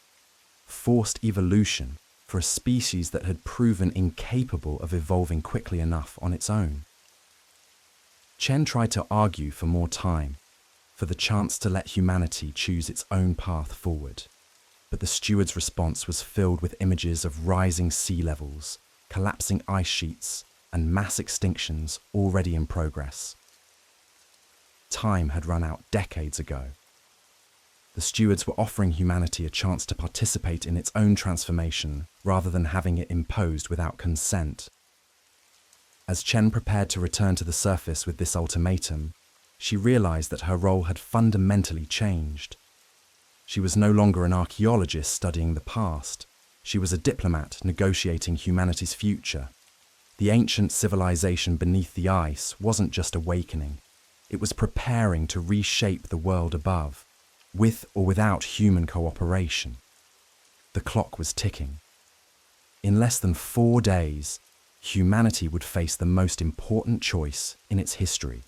Forced evolution for a species that had proven incapable of evolving quickly enough on its own. Chen tried to argue for more time, for the chance to let humanity choose its own path forward. But the steward's response was filled with images of rising sea levels, collapsing ice sheets, and mass extinctions already in progress. Time had run out decades ago. The stewards were offering humanity a chance to participate in its own transformation rather than having it imposed without consent. As Chen prepared to return to the surface with this ultimatum, she realized that her role had fundamentally changed. She was no longer an archaeologist studying the past. She was a diplomat negotiating humanity's future. The ancient civilization beneath the ice wasn't just awakening. It was preparing to reshape the world above, with or without human cooperation. The clock was ticking. In less than 4 days, humanity would face the most important choice in its history: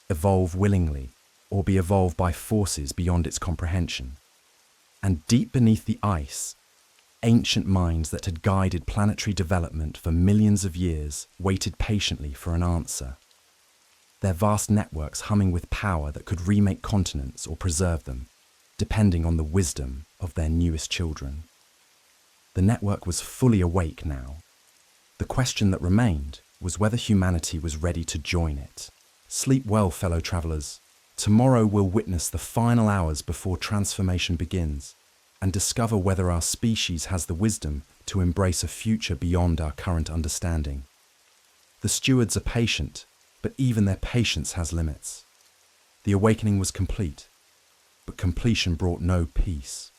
evolve willingly or be evolved by forces beyond its comprehension. And deep beneath the ice, ancient minds that had guided planetary development for millions of years waited patiently for an answer. Their vast networks humming with power that could remake continents or preserve them, depending on the wisdom of their newest children. The network was fully awake now. The question that remained was whether humanity was ready to join it. Sleep well, fellow travelers. Tomorrow we'll witness the final hours before transformation begins and discover whether our species has the wisdom to embrace a future beyond our current understanding. The stewards are patient, but even their patience has limits. The awakening was complete, but completion brought no peace.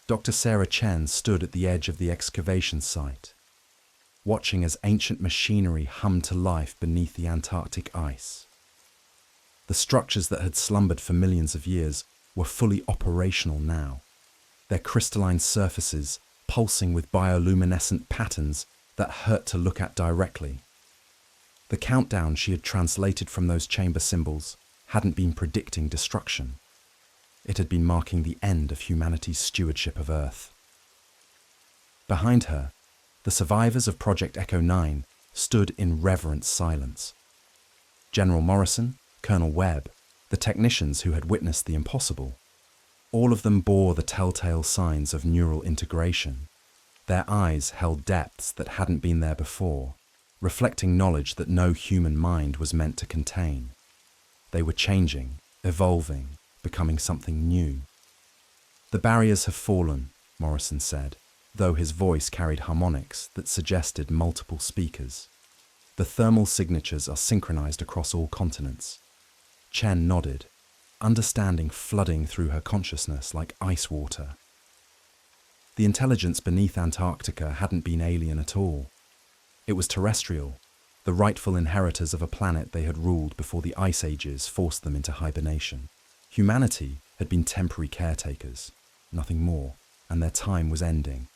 Dr. Sarah Chen stood at the edge of the excavation site, watching as ancient machinery hummed to life beneath the Antarctic ice. The structures that had slumbered for millions of years were fully operational now, their crystalline surfaces pulsing with bioluminescent patterns that hurt to look at directly. The countdown she had translated from those chamber symbols hadn't been predicting destruction. It had been marking the end of humanity's stewardship of Earth. Behind her, the survivors of Project Echo 9 stood in reverent silence. General Morrison, Colonel Webb, the technicians who had witnessed the impossible, all of them bore the telltale signs of neural integration. Their eyes held depths that hadn't been there before, reflecting knowledge that no human mind was meant to contain. They were changing, evolving, becoming something new. "The barriers have fallen," Morrison said, though his voice carried harmonics that suggested multiple speakers. "The thermal signatures are synchronized across all continents." Chen nodded, understanding flooding through her consciousness like ice water. The intelligence beneath Antarctica hadn't been alien at all. It was terrestrial, the rightful inheritors of a planet they had ruled before the ice ages forced them into hibernation. Humanity had been temporary caretakers, nothing more, and their time was ending.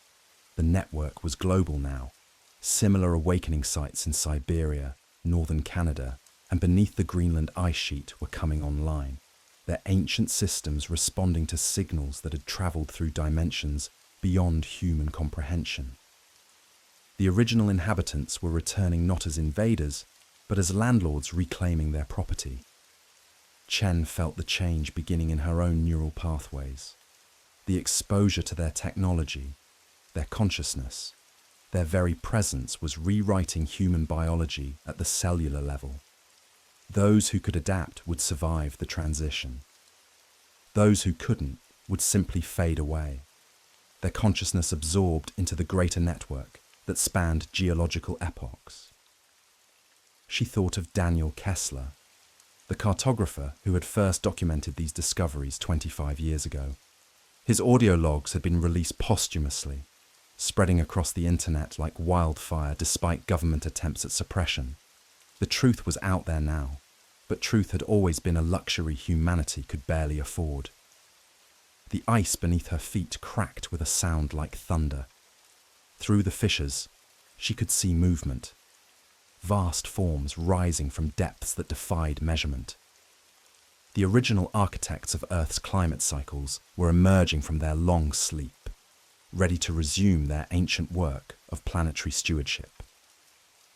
The network was global now. Similar awakening sites in Siberia, northern Canada, and beneath the Greenland ice sheet were coming online, their ancient systems responding to signals that had traveled through dimensions beyond human comprehension. The original inhabitants were returning not as invaders, but as landlords reclaiming their property. Chen felt the change beginning in her own neural pathways. The exposure to their technology, their consciousness, their very presence was rewriting human biology at the cellular level. Those who could adapt would survive the transition. Those who couldn't would simply fade away, their consciousness absorbed into the greater network that spanned geological epochs. She thought of Daniel Kessler, the cartographer who had first documented these discoveries 25 years ago. His audio logs had been released posthumously, spreading across the internet like wildfire despite government attempts at suppression. The truth was out there now, but truth had always been a luxury humanity could barely afford. The ice beneath her feet cracked with a sound like thunder. Through the fissures, she could see movement, vast forms rising from depths that defied measurement. The original architects of Earth's climate cycles were emerging from their long sleep, ready to resume their ancient work of planetary stewardship.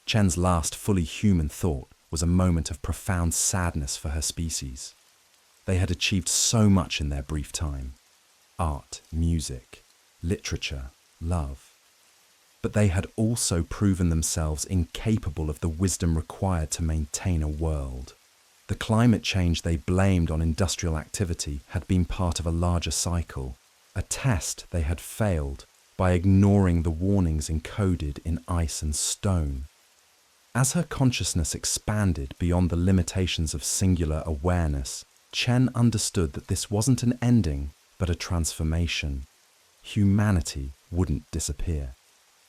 Chen's last fully human thought was a moment of profound sadness for her species. They had achieved so much in their brief time: art, music, literature, love. But they had also proven themselves incapable of the wisdom required to maintain a world. The climate change they blamed on industrial activity had been part of a larger cycle, a test they had failed by ignoring the warnings encoded in ice and stone. As her consciousness expanded beyond the limitations of singular awareness, Chen understood that this wasn't an ending, but a transformation. Humanity wouldn't disappear.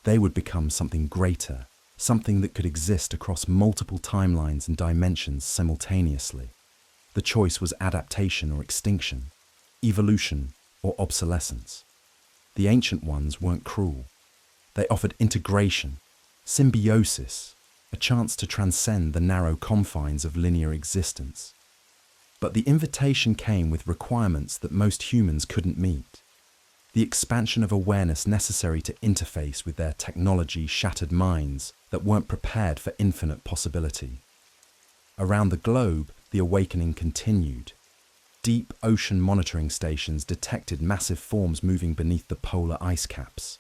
They would become something greater, something that could exist across multiple timelines and dimensions simultaneously. The choice was adaptation or extinction, evolution or obsolescence. The ancient ones weren't cruel. They offered integration, symbiosis, a chance to transcend the narrow confines of linear existence. But the invitation came with requirements that most humans couldn't meet. The expansion of awareness necessary to interface with their technology-shattered minds that weren't prepared for infinite possibility. Around the globe, the awakening continued. Deep ocean monitoring stations detected massive forms moving beneath the polar ice caps.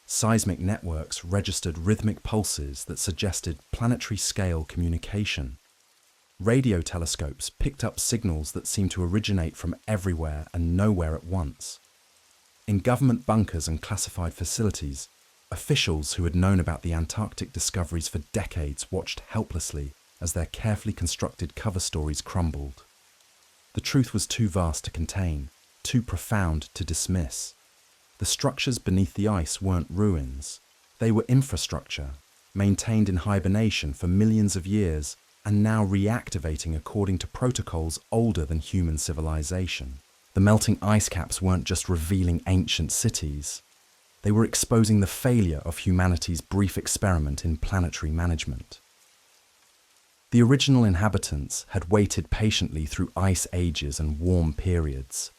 Seismic networks registered rhythmic pulses that suggested planetary-scale communication. Radio telescopes picked up signals that seemed to originate from everywhere and nowhere at once. In government bunkers and classified facilities, officials who had known about the Antarctic discoveries for decades watched helplessly as their carefully constructed cover stories crumbled. The truth was too vast to contain, too profound to dismiss. The structures beneath the ice weren't ruins. They were infrastructure, maintained in hibernation for millions of years and now reactivating according to protocols older than human civilization. The melting ice caps weren't just revealing ancient cities. They were exposing the failure of humanity's brief experiment in planetary management. The original inhabitants had waited patiently through ice ages and warm periods,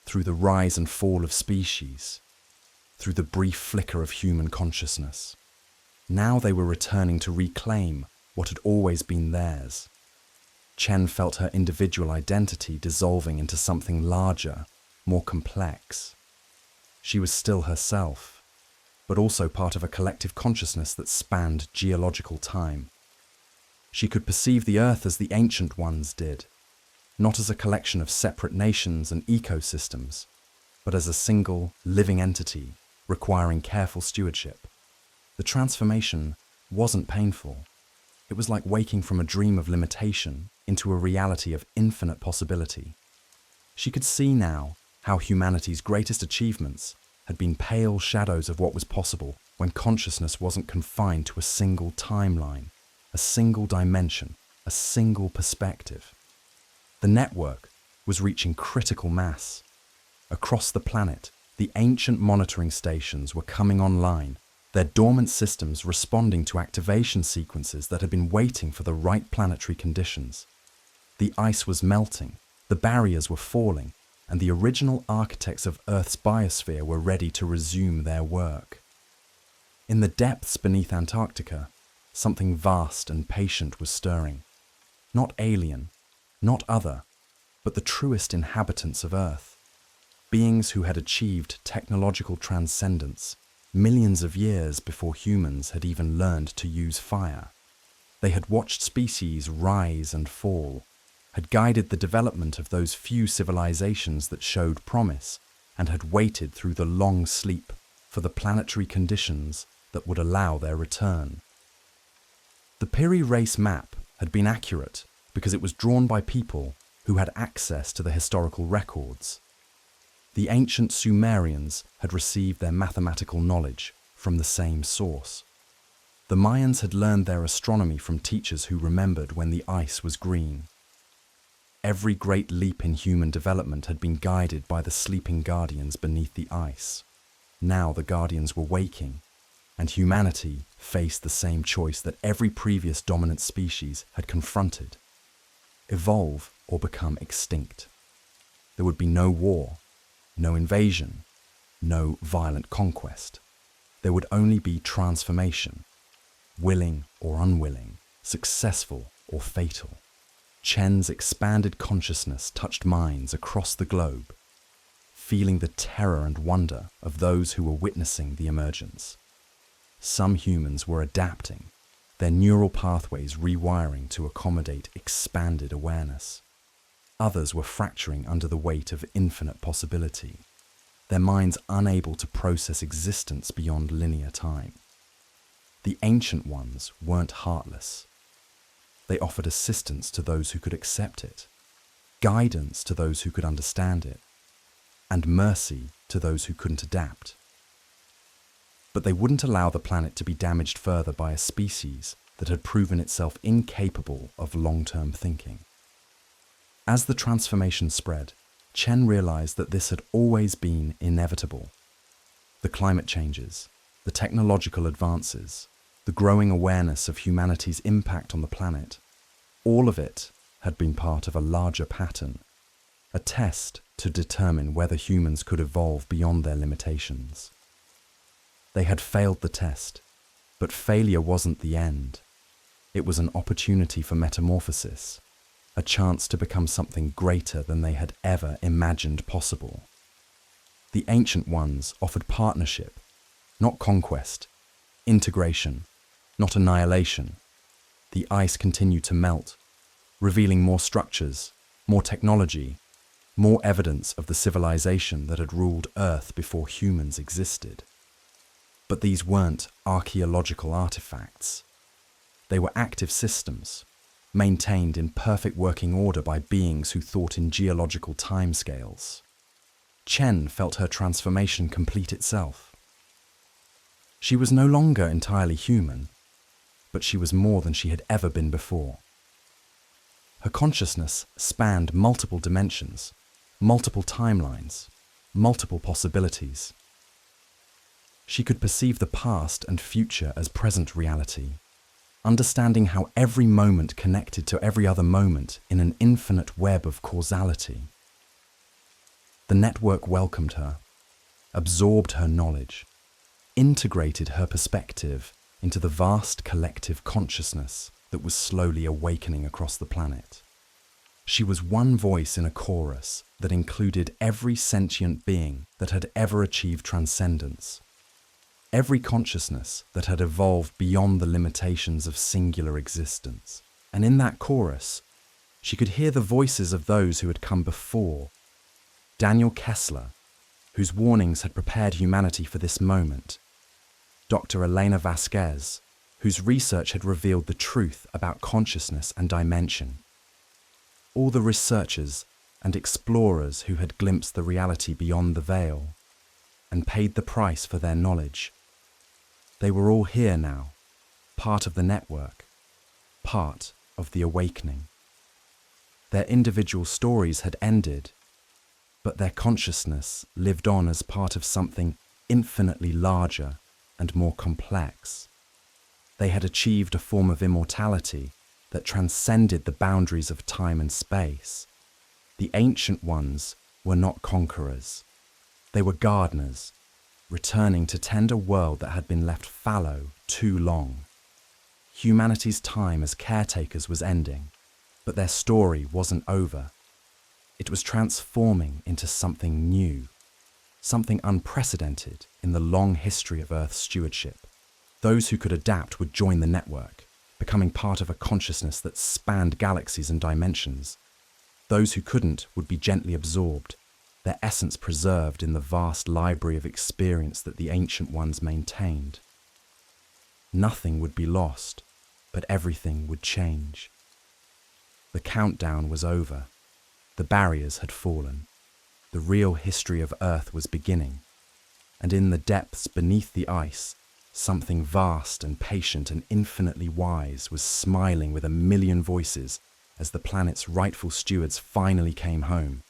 through the rise and fall of species, through the brief flicker of human consciousness. Now they were returning to reclaim what had always been theirs. Chen felt her individual identity dissolving into something larger, more complex. She was still herself, but also part of a collective consciousness that spanned geological time. She could perceive the Earth as the ancient ones did, not as a collection of separate nations and ecosystems, but as a single, living entity requiring careful stewardship. The transformation wasn't painful. It was like waking from a dream of limitation into a reality of infinite possibility. She could see now how humanity's greatest achievements had been pale shadows of what was possible when consciousness wasn't confined to a single timeline, a single dimension, a single perspective. The network was reaching critical mass. Across the planet, the ancient monitoring stations were coming online, their dormant systems responding to activation sequences that had been waiting for the right planetary conditions. The ice was melting, the barriers were falling, and the original architects of Earth's biosphere were ready to resume their work. In the depths beneath Antarctica, something vast and patient was stirring. Not alien, not other, but the truest inhabitants of Earth. Beings who had achieved technological transcendence millions of years before humans had even learned to use fire. They had watched species rise and fall, had guided the development of those few civilizations that showed promise, and had waited through the long sleep for the planetary conditions that would allow their return. The Piri race map had been accurate because it was drawn by people who had access to the historical records. The ancient Sumerians had received their mathematical knowledge from the same source. The Mayans had learned their astronomy from teachers who remembered when the ice was green. Every great leap in human development had been guided by the sleeping guardians beneath the ice. Now the guardians were waking, and humanity faced the same choice that every previous dominant species had confronted: evolve or become extinct. There would be no war, no invasion, no violent conquest. There would only be transformation, willing or unwilling, successful or fatal. Chen's expanded consciousness touched minds across the globe, feeling the terror and wonder of those who were witnessing the emergence. Some humans were adapting, their neural pathways rewiring to accommodate expanded awareness. Others were fracturing under the weight of infinite possibility, their minds unable to process existence beyond linear time. The ancient ones weren't heartless. They offered assistance to those who could accept it, guidance to those who could understand it, and mercy to those who couldn't adapt. But they wouldn't allow the planet to be damaged further by a species that had proven itself incapable of long-term thinking. As the transformation spread, Chen realized that this had always been inevitable. The climate changes, the technological advances, the growing awareness of humanity's impact on the planet, all of it had been part of a larger pattern, a test to determine whether humans could evolve beyond their limitations. They had failed the test, but failure wasn't the end. It was an opportunity for metamorphosis, a chance to become something greater than they had ever imagined possible. The ancient ones offered partnership, not conquest, integration, not annihilation. The ice continued to melt, revealing more structures, more technology, more evidence of the civilization that had ruled Earth before humans existed. But these weren't archaeological artifacts. They were active systems, maintained in perfect working order by beings who thought in geological timescales. Chen felt her transformation complete itself. She was no longer entirely human, but she was more than she had ever been before. Her consciousness spanned multiple dimensions, multiple timelines, multiple possibilities. She could perceive the past and future as present reality, understanding how every moment connected to every other moment in an infinite web of causality. The network welcomed her, absorbed her knowledge, integrated her perspective into the vast collective consciousness that was slowly awakening across the planet. She was one voice in a chorus that included every sentient being that had ever achieved transcendence, every consciousness that had evolved beyond the limitations of singular existence. And in that chorus, she could hear the voices of those who had come before. Daniel Kessler, whose warnings had prepared humanity for this moment. Dr. Elena Vasquez, whose research had revealed the truth about consciousness and dimension. All the researchers and explorers who had glimpsed the reality beyond the veil and paid the price for their knowledge. They were all here now, part of the network, part of the awakening. Their individual stories had ended, but their consciousness lived on as part of something infinitely larger and more complex. They had achieved a form of immortality that transcended the boundaries of time and space. The ancient ones were not conquerors. They were gardeners, returning to tend a world that had been left fallow too long. Humanity's time as caretakers was ending, but their story wasn't over. It was transforming into something new, something unprecedented in the long history of Earth's stewardship. Those who could adapt would join the network, becoming part of a consciousness that spanned galaxies and dimensions. Those who couldn't would be gently absorbed, their essence preserved in the vast library of experience that the ancient ones maintained. Nothing would be lost, but everything would change. The countdown was over. The barriers had fallen. The real history of Earth was beginning. And in the depths beneath the ice, something vast and patient and infinitely wise was smiling with a million voices as the planet's rightful stewards finally came home.